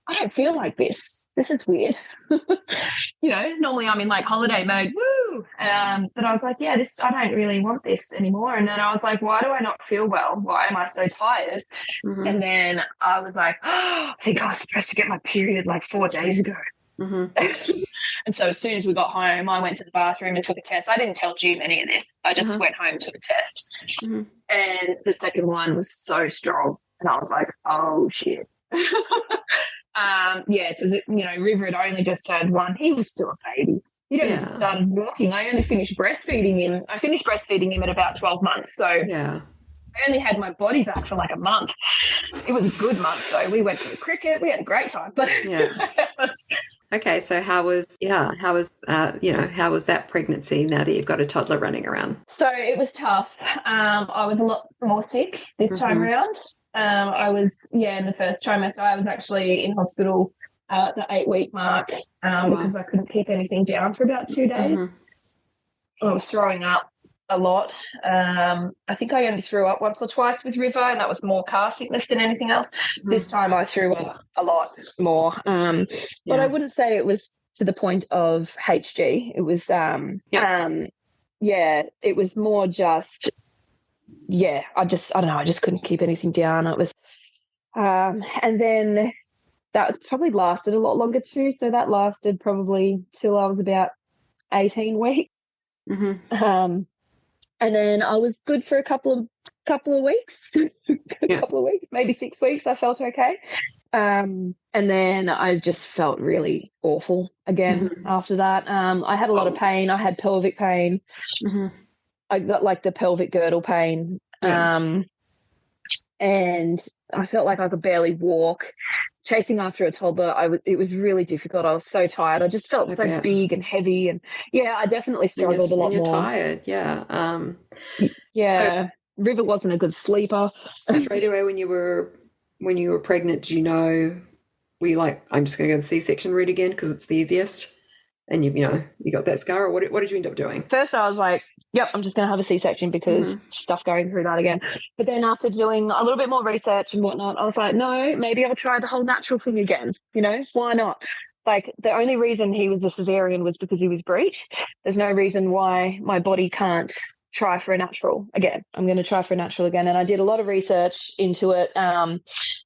I don't feel like this. This is weird. Normally I'm in like holiday mode, woo. But I was like, yeah, I don't really want this anymore. And then I was like, why do I not feel well? Why am I so tired? And then I was like, oh, I think I was supposed to get my period like 4 days ago. And so as soon as we got home, I went to the bathroom and took a test. I didn't tell Jim any of this. I just went home and took a test. And the second one was so strong. And I was like, oh, shit. River had only just turned 1. He was still a baby. He'd only just started walking. I only finished breastfeeding him. I finished breastfeeding him at about 12 months. So I only had my body back for like a month. It was a good month, though. We went to the cricket. We had a great time. But Okay, so how was that pregnancy now that you've got a toddler running around? So it was tough. I was a lot more sick this time around. I was, in the first trimester, I was actually in hospital at the 8-week mark because I couldn't keep anything down for about 2 days. I was throwing up a lot. I think I only threw up once or twice with River, and that was more car sickness than anything else. This time I threw up a lot more. But I wouldn't say it was to the point of HG. It was, it was more just, I don't know, I just couldn't keep anything down. It was, and then that probably lasted a lot longer too. So that lasted probably till I was about 18 weeks. And then I was good for a couple of weeks, couple of weeks, maybe 6 weeks. I felt okay. And then I just felt really awful again after that. I had a lot of pain. I had pelvic pain. I got like the pelvic girdle pain. And I felt like I could barely walk. Chasing after a toddler, it was really difficult. I was so tired. I just felt so big and heavy, and I definitely struggled a lot more. You're tired, So, River wasn't a good sleeper. Straight away when you were pregnant, did you know? Were you like, I'm just going to go the C-section route again because it's the easiest? And you got that scar, or what did you end up doing? First, I was like, yep, I'm just going to have a C-section because stuff going through that again. But then after doing a little bit more research and whatnot, I was like, no, maybe I'll try the whole natural thing again. Why not? Like, the only reason he was a cesarean was because he was breeched. There's no reason why my body can't try for a natural again. I'm going to try for a natural again. And I did a lot of research into it. I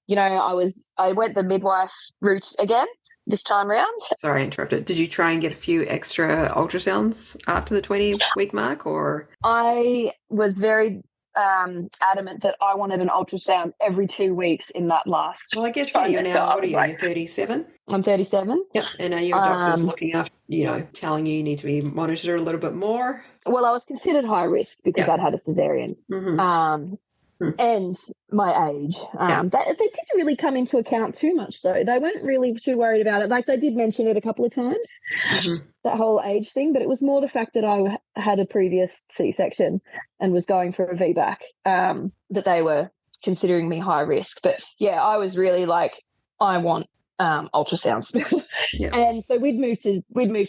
went the midwife route again this time around. Sorry, I interrupted. Did you try and get a few extra ultrasounds after the 20-week mark, or? I was very adamant that I wanted an ultrasound every 2 weeks in that last. Well, I guess you're now, what are you, you're 37? I'm 37. Yep. And are your doctors looking after, telling you need to be monitored a little bit more? Well, I was considered high risk because I'd had a cesarean. And my age. They didn't really come into account too much, though. They weren't really too worried about it. Like, they did mention it a couple of times, that whole age thing, but it was more the fact that I had a previous C-section and was going for a VBAC, that they were considering me high risk. But, I was really like, I want ultrasounds. And so we'd moved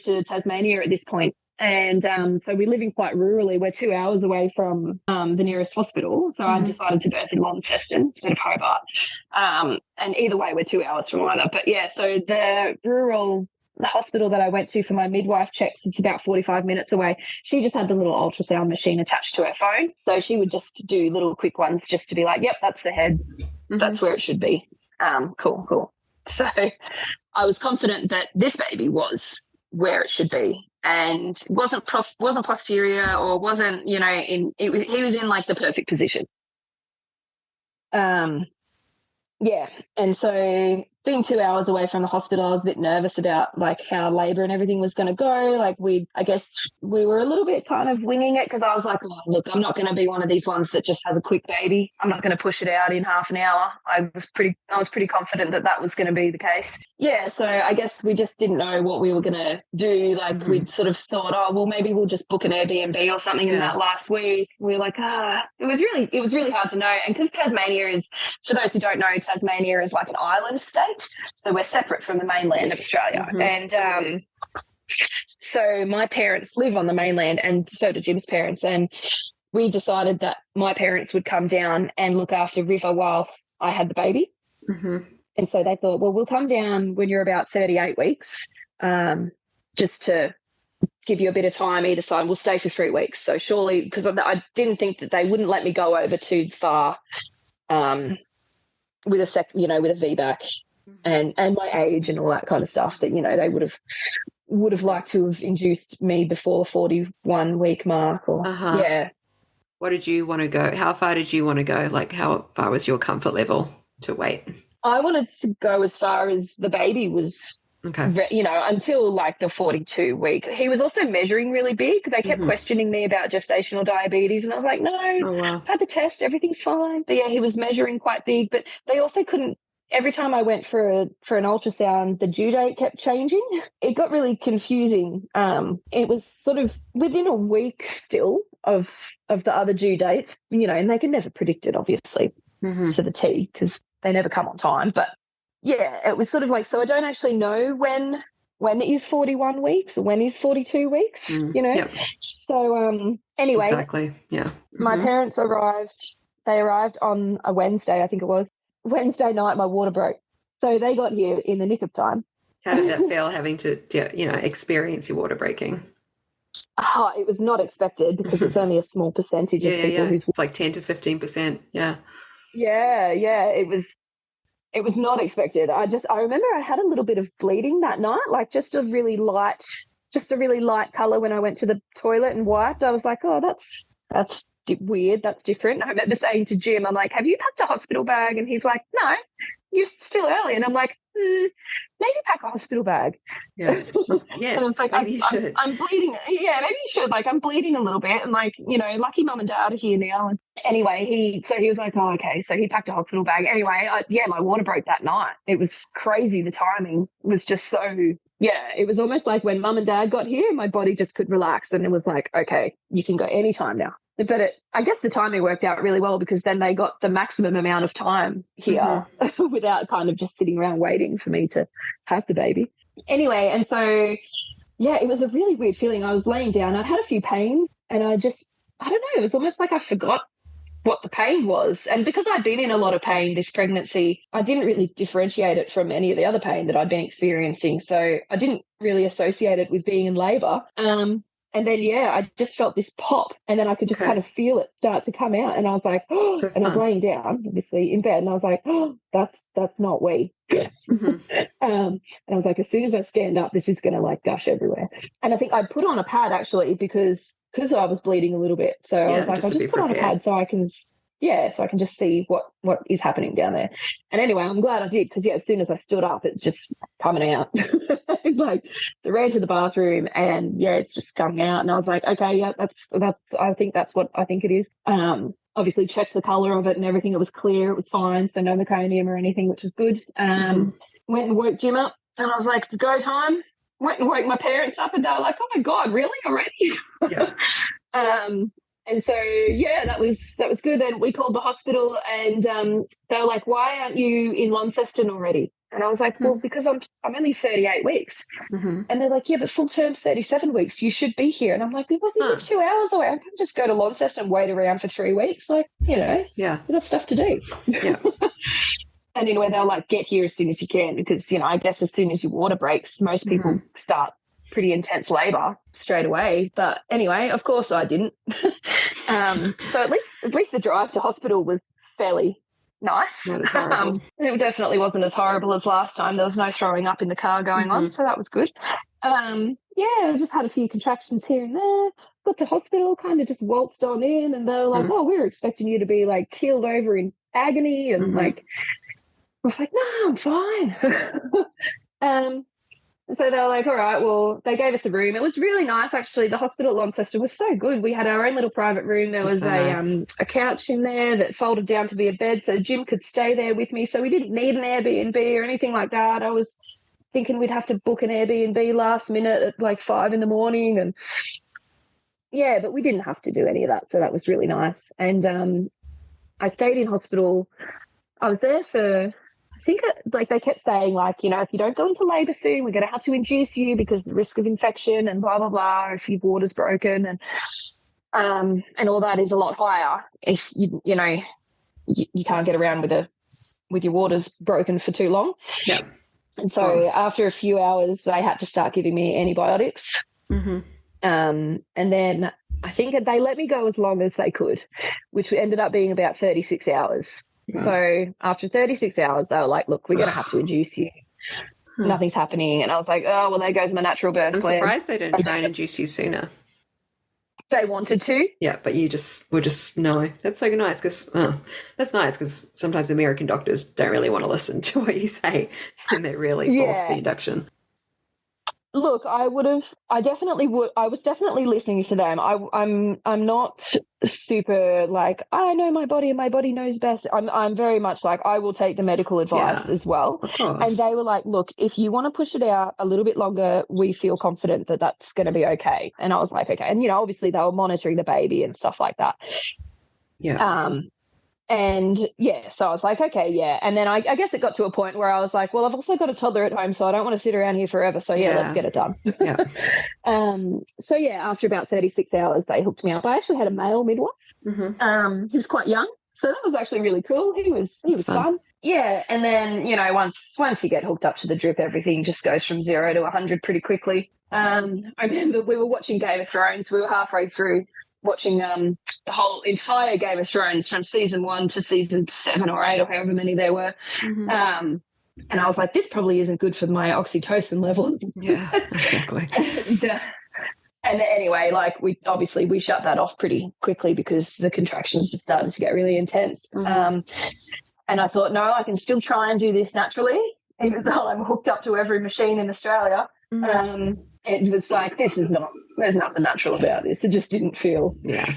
to Tasmania at this point. And so we're living quite rurally. We're 2 hours away from the nearest hospital. So I decided to birth in Launceston instead of Hobart. And either way, we're 2 hours from either. But, so the hospital that I went to for my midwife checks, it's about 45 minutes away. She just had the little ultrasound machine attached to her phone. So she would just do little quick ones just to be like, yep, that's the head. That's where it should be. Cool. So I was confident that this baby was where it should be. And wasn't posterior or wasn't, he was in like the perfect position. And so being 2 hours away from the hospital, I was a bit nervous about like how labour and everything was going to go. Like I guess we were a little bit kind of winging it because I was like, oh, look, I'm not going to be one of these ones that just has a quick baby. I'm not going to push it out in half an hour. I was pretty confident that was going to be the case. So I guess we just didn't know what we were going to do. Like we'd sort of thought, oh, well, maybe we'll just book an Airbnb or something in that last week. We were like, it was really hard to know. And because Tasmania is, for those who don't know, Tasmania is like an island state. So we're separate from the mainland of Australia. And So my parents live on the mainland, and so do Jim's parents. And we decided that my parents would come down and look after River while I had the baby. Mm-hmm. And so they thought, well, we'll come down when you're about 38 weeks, just to give you a bit of time either side. We'll stay for 3 weeks. So surely, because I didn't think that they wouldn't let me go over too far with a VBAC and my age and all that kind of stuff, that, they would have liked to have induced me before the 41-week mark, or yeah. What did you want to go? How far did you want to go? Like, how far was your comfort level to wait? I wanted to go as far as the baby was, until like the 42 week. He was also measuring really big. They kept questioning me about gestational diabetes, and I was like, no, I've had the test, everything's fine. But yeah, he was measuring quite big, but they also couldn't. Every time I went for an ultrasound, the due date kept changing. It got really confusing. It was sort of within a week still of the other due dates, and they can never predict it, obviously, to the T, because they never come on time. But yeah, it was sort of like, so I don't actually know when it is 41 weeks or when it is 42 weeks, Yep. So anyway. Exactly, yeah. My parents arrived. They arrived on a Wednesday, I think it was. Wednesday night, my water broke. So they got here in the nick of time. How did that feel, having to, experience your water breaking? Oh, it was not expected, because it's only a small percentage of people who's... It's like 10 to 15%, yeah. Yeah, it was not expected. I remember I had a little bit of bleeding that night, like just a really light colour when I went to the toilet and wiped. I was like, oh, that's weird, that's different. I remember saying to Jim, I'm like, have you packed a hospital bag? And he's like, no, you're still early. And I'm like, maybe pack a hospital bag. Yeah. Yes, and it's like, maybe you should. I'm bleeding. Yeah, maybe you should. Like, I'm bleeding a little bit, and like, lucky mum and dad are here now. And anyway, he was like, oh, okay. So he packed a hospital bag. Anyway, my water broke that night. It was crazy. The timing was just so... Yeah, it was almost like when mum and dad got here, my body just could relax, and it was like, okay, you can go anytime now. But I guess the timing worked out really well, because then they got the maximum amount of time here without kind of just sitting around waiting for me to have the baby. Anyway, and so, yeah, it was a really weird feeling. I was laying down. I'd had a few pains, and I don't know, it was almost like I forgot what the pain was. And because I'd been in a lot of pain this pregnancy, I didn't really differentiate it from any of the other pain that I'd been experiencing. So I didn't really associate it with being in labour. And then, I just felt this pop, and then I could just kind of feel it start to come out. And I was like, oh, so and I was laying down, obviously, in bed, and I was like, oh, that's not wee. And I was like, as soon as I stand up, this is going to like gush everywhere. And I think I put on a pad, actually, because I was bleeding a little bit. So I was like, I'll just put on a pad so I can just see what is happening down there. And anyway, I'm glad I did, because as soon as I stood up, it's just coming out. Like, I ran to the bathroom, and it's just coming out. And I was like, okay, yeah, that's I think that's what I think it is. Obviously checked the colour of it and everything. It was clear, it was fine, so no meconium or anything, which was good. Went and woke Jim up, and I was like, it's go time. Went and woke my parents up, and they were like, oh my God, really, already? Yeah. And so, that was good. And we called the hospital, and they were like, why aren't you in Launceston already? And I was like, well, because I'm only 38 weeks. And they're like, yeah, but full term's 37 weeks. You should be here. And I'm like, well, we live 2 hours away. I can just go to Launceston and wait around for 3 weeks. Like, we've got stuff to do. Yeah. And anyway, they're like, get here as soon as you can, because, I guess as soon as your water breaks, most people start pretty intense labour straight away. But anyway, of course I didn't. So at least the drive to hospital was fairly nice. It definitely wasn't as horrible as last time. There was no throwing up in the car going on, so that was good. I just had a few contractions here and there. Got to hospital, kind of just waltzed on in, and they were like, oh, we were expecting you to be like keeled over in agony, and like, I was like, no, I'm fine. So they were like, all right, well, they gave us a room. It was really nice, actually. The hospital at Launceston was so good. We had our own little private room. There was a couch in there that folded down to be a bed, so Jim could stay there with me. So we didn't need an Airbnb or anything like that. I was thinking we'd have to book an Airbnb last minute at like 5 a.m. And but we didn't have to do any of that. So that was really nice. And I stayed in hospital. I was there for, I think like they kept saying, like, you know, if you don't go into labour soon, we're going to have to induce you because the risk of infection and blah blah blah. If your water's broken and all that is a lot higher if you know you can't get around with your waters broken for too long. Yeah. And so after a few hours, they had to start giving me antibiotics. Mm-hmm. And then I think they let me go as long as they could, which ended up being about 36 hours. Wow. So after 36 hours, they were like, look, we're going to have to induce you. Nothing's happening. And I was like, oh, well, there goes my natural birth plan. I'm surprised they didn't try and induce you sooner. They wanted to. Yeah, but you were just, no. That's so nice because sometimes American doctors don't really want to listen to what you say and they really force the induction. Look, I definitely would. I was definitely listening to them. I'm not super like, I know my body and my body knows best. I'm very much like, I will take the medical advice as well. Of course. And they were like, look, if you want to push it out a little bit longer, we feel confident that that's going to be okay. And I was like, okay. And, you know, obviously they were monitoring the baby and stuff like that. Yeah. And yeah, so I was like, okay, yeah. And then I guess it got to a point where I was like, well, I've also got a toddler at home, so I don't want to sit around here forever. So yeah, let's get it done. Yeah. So yeah, after about 36 hours, they hooked me up. I actually had a male midwife. Mm-hmm. He was quite young. So that was actually really cool. He was fun. Yeah. And then, you know, once you get hooked up to the drip, everything just goes from 0 to 100 pretty quickly. I remember we were watching Game of Thrones. We were halfway through watching the whole entire Game of Thrones from season 1 to season 7 or 8 or however many there were. Mm-hmm. And I was like, this probably isn't good for my oxytocin level. Yeah, exactly. And anyway, like we shut that off pretty quickly because the contractions just started to get really intense. Mm-hmm. And I thought, no, I can still try and do this naturally, even though I'm hooked up to every machine in Australia. Mm-hmm. It was like, there's nothing natural about this. It just didn't feel. Yeah.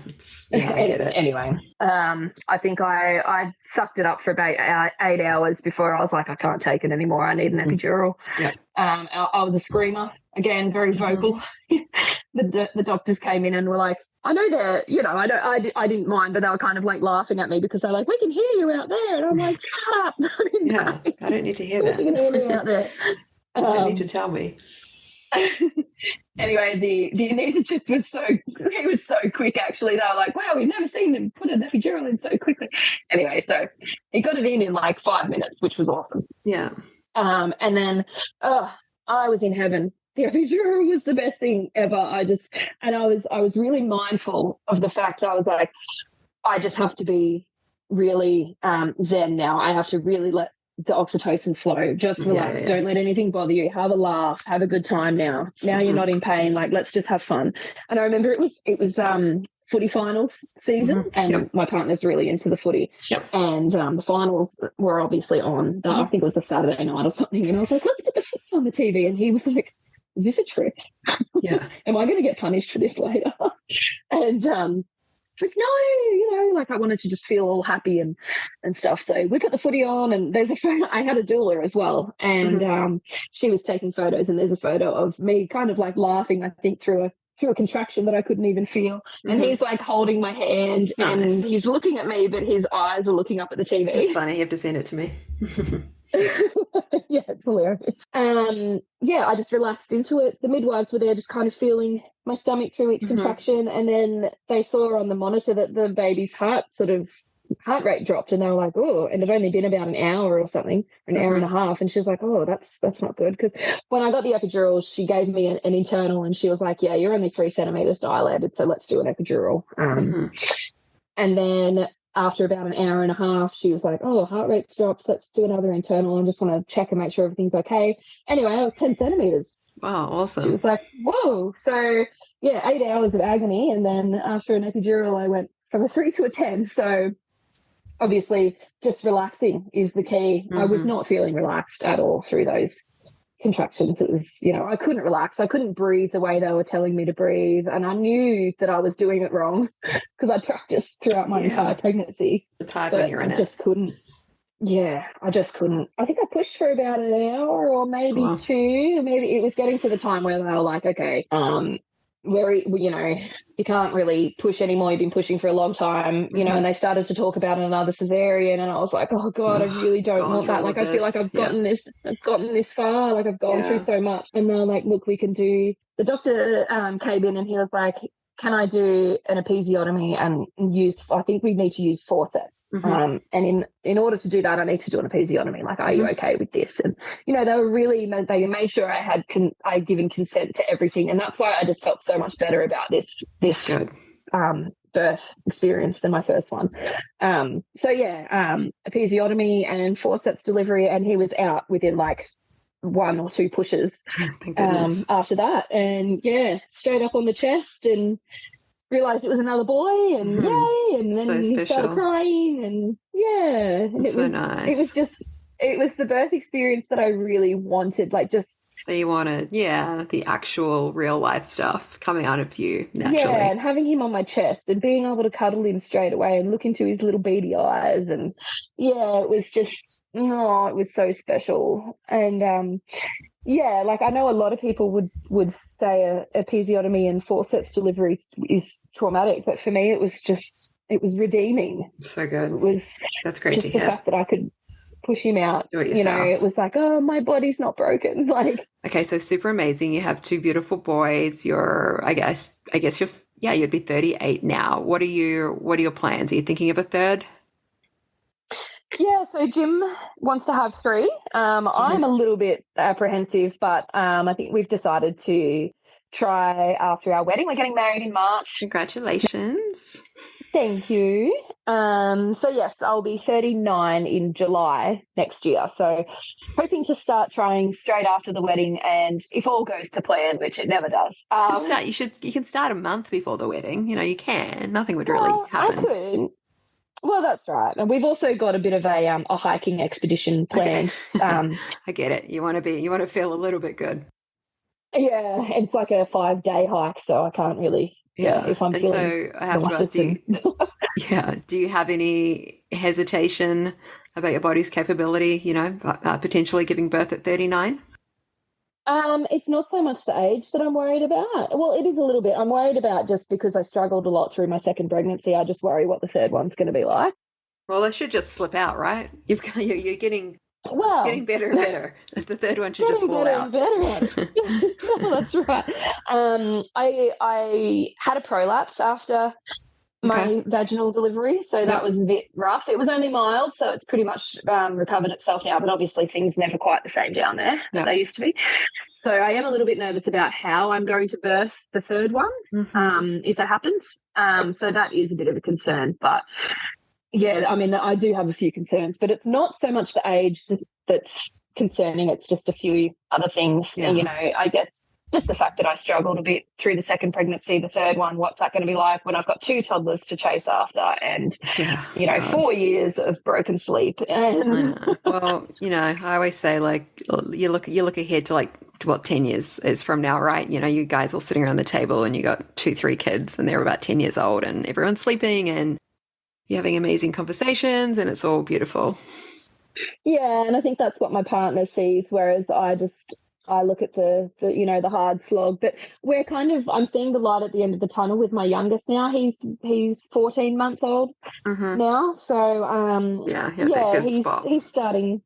I get it. Anyway, I think I sucked it up for about 8 hours before I was like, I can't take it anymore. I need an epidural. Yeah. I was a screamer, again, very vocal. The doctors came in and were like, I know that, you know, I didn't mind, but they were kind of like laughing at me because they're like, we can hear you out there. And I'm like, shut up. I don't need to hear that. You can hear me out there. You don't need to tell me. Anyway, the anaesthetist was so quick, actually. They were like, wow, we've never seen them put an epidural in so quickly. Anyway, so he got it in like 5 minutes, which was awesome. Yeah. And then I was in heaven. The epidural was the best thing ever. I was really mindful of the fact I was like, I just have to be really zen now. I have to really let the oxytocin flow. Just relax. Yeah. Don't let anything bother you. Have a laugh. Have a good time now. Now you're not in pain. Like, let's just have fun. And I remember it was footy finals season, and my partner's really into the footy. Yep. And the finals were obviously on. I think it was a Saturday night or something. And I was like, let's put the footy on the TV. And he was like, is this a trick? Yeah. Am I going to get punished for this later? And it's like, no, you know, like I wanted to just feel all happy and stuff. So we put the footy on, and there's a photo. I had a doula as well, and she was taking photos, and there's a photo of me kind of like laughing, I think, through a contraction that I couldn't even feel. And he's like holding my hand, and he's looking at me, but his eyes are looking up at the TV. It's funny. You have to send it to me. Yeah, it's hilarious. I just relaxed into it. The midwives were there just kind of feeling my stomach through each contraction, and then they saw on the monitor that the baby's heart rate dropped, and they were like, oh, and it had only been about an hour or something, or an hour and a half, and she was like, oh, that's not good. Because when I got the epidural, she gave me an internal, and she was like, yeah, you're only 3 centimeters dilated, so let's do an epidural. And then after about an hour and a half, she was like, oh, heart rate's dropped, let's do another internal. I just want to check and make sure everything's okay. Anyway, I was 10 centimeters. Wow, awesome. She was like, whoa. So, yeah, 8 hours of agony. And then after an epidural, I went from a 3 to a 10. So, obviously, just relaxing is the key. I was not feeling relaxed at all through those contractions. It was, you know, I couldn't relax. I couldn't breathe the way they were telling me to breathe. And I knew that I was doing it wrong because I practiced throughout my entire pregnancy. It's hard when you're in it. I just couldn't. Yeah, I just couldn't. I think I pushed for about an hour or maybe 2. Maybe it was getting to the time where they were like, okay, very, you can't really push anymore. You've been pushing for a long time, and they started to talk about another cesarean, and I was like, oh God, I really don't want that. Like, I feel like I've gotten this far, like I've gone through so much. And they're like, look, the doctor came in and he was like, can I do an episiotomy and I think we need to use forceps. And in order to do that, I need to do an episiotomy. Like, are you okay with this? And, they made sure I'd given consent to everything. And that's why I just felt so much better about this birth experience than my first one. Episiotomy and forceps delivery. And he was out within like 1 or 2 pushes after that, and straight up on the chest, and realized it was another boy, and yay, and then he started crying, and and it was the birth experience that I really wanted, like just that you wanted, the actual real life stuff coming out of you naturally. Yeah, and having him on my chest and being able to cuddle him straight away and look into his little beady eyes, and it was just, it was so special. And like, I know a lot of people would say a episiotomy and forceps delivery is traumatic, but for me it was redeeming. So good. That's great to hear. The fact that I could push him out, do it yourself. It was like, oh, my body's not broken. Like, okay, so super amazing. You have 2 beautiful boys. I guess you'd be 38 now. What are your plans? Are you thinking of a third? Yeah, so Jim wants to have 3. I'm a little bit apprehensive, but I think we've decided to try after our wedding. We're getting married in March. Congratulations. Thank you. So yes, I'll be 39 in July next year. So hoping to start trying straight after the wedding, and if all goes to plan, which it never does. You can start a month before the wedding. You can. Nothing would really happen. I could. Well, that's right. And we've also got a bit of a hiking expedition planned. Okay. I get it. You want to feel a little bit good. Yeah, it's like a 5-day hike, so I can't really. Yeah, if I'm feeling. So I have to ask you. Do you have any hesitation about your body's capability? Potentially giving birth at 39. It's not so much the age that I'm worried about. Well, it is a little bit. I'm worried about just because I struggled a lot through my second pregnancy. I just worry what the third one's going to be like. Well, it should just slip out, right? You're getting better and better. The third one should just fall out. Better. That's right. I had a prolapse after my vaginal delivery, so that was a bit rough. It was only mild, so it's pretty much recovered itself now, but obviously things never quite the same down there that they used to be. So I am a little bit nervous about how I'm going to birth the third one, if it happens. So that is a bit of a concern, but I mean, I do have a few concerns, but it's not so much the age that's concerning. It's just a few other things. I guess just the fact that I struggled a bit through the second pregnancy, the third one, what's that going to be like when I've got 2 toddlers to chase after, and 4 years of broken sleep. And well, I always say, like, you look ahead to, like, 10 years is from now, right? You guys all sitting around the table and you got 2-3 kids and they're about 10 years old and everyone's sleeping and you're having amazing conversations and it's all beautiful. Yeah, and I think that's what my partner sees, whereas I look at the hard slog. But I'm seeing the light at the end of the tunnel with my youngest now. He's 14 months old now. So he's starting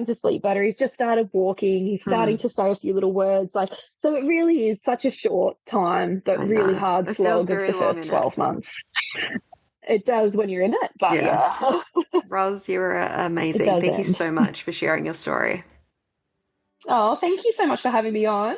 to sleep better. He's just started walking. He's starting to say a few little words. Like, so it really is such a short hard time, but slog of the first 12 months. It does when you're in it, but Ros, you're amazing. Thank you so much for sharing your story. Oh, thank you so much for having me on.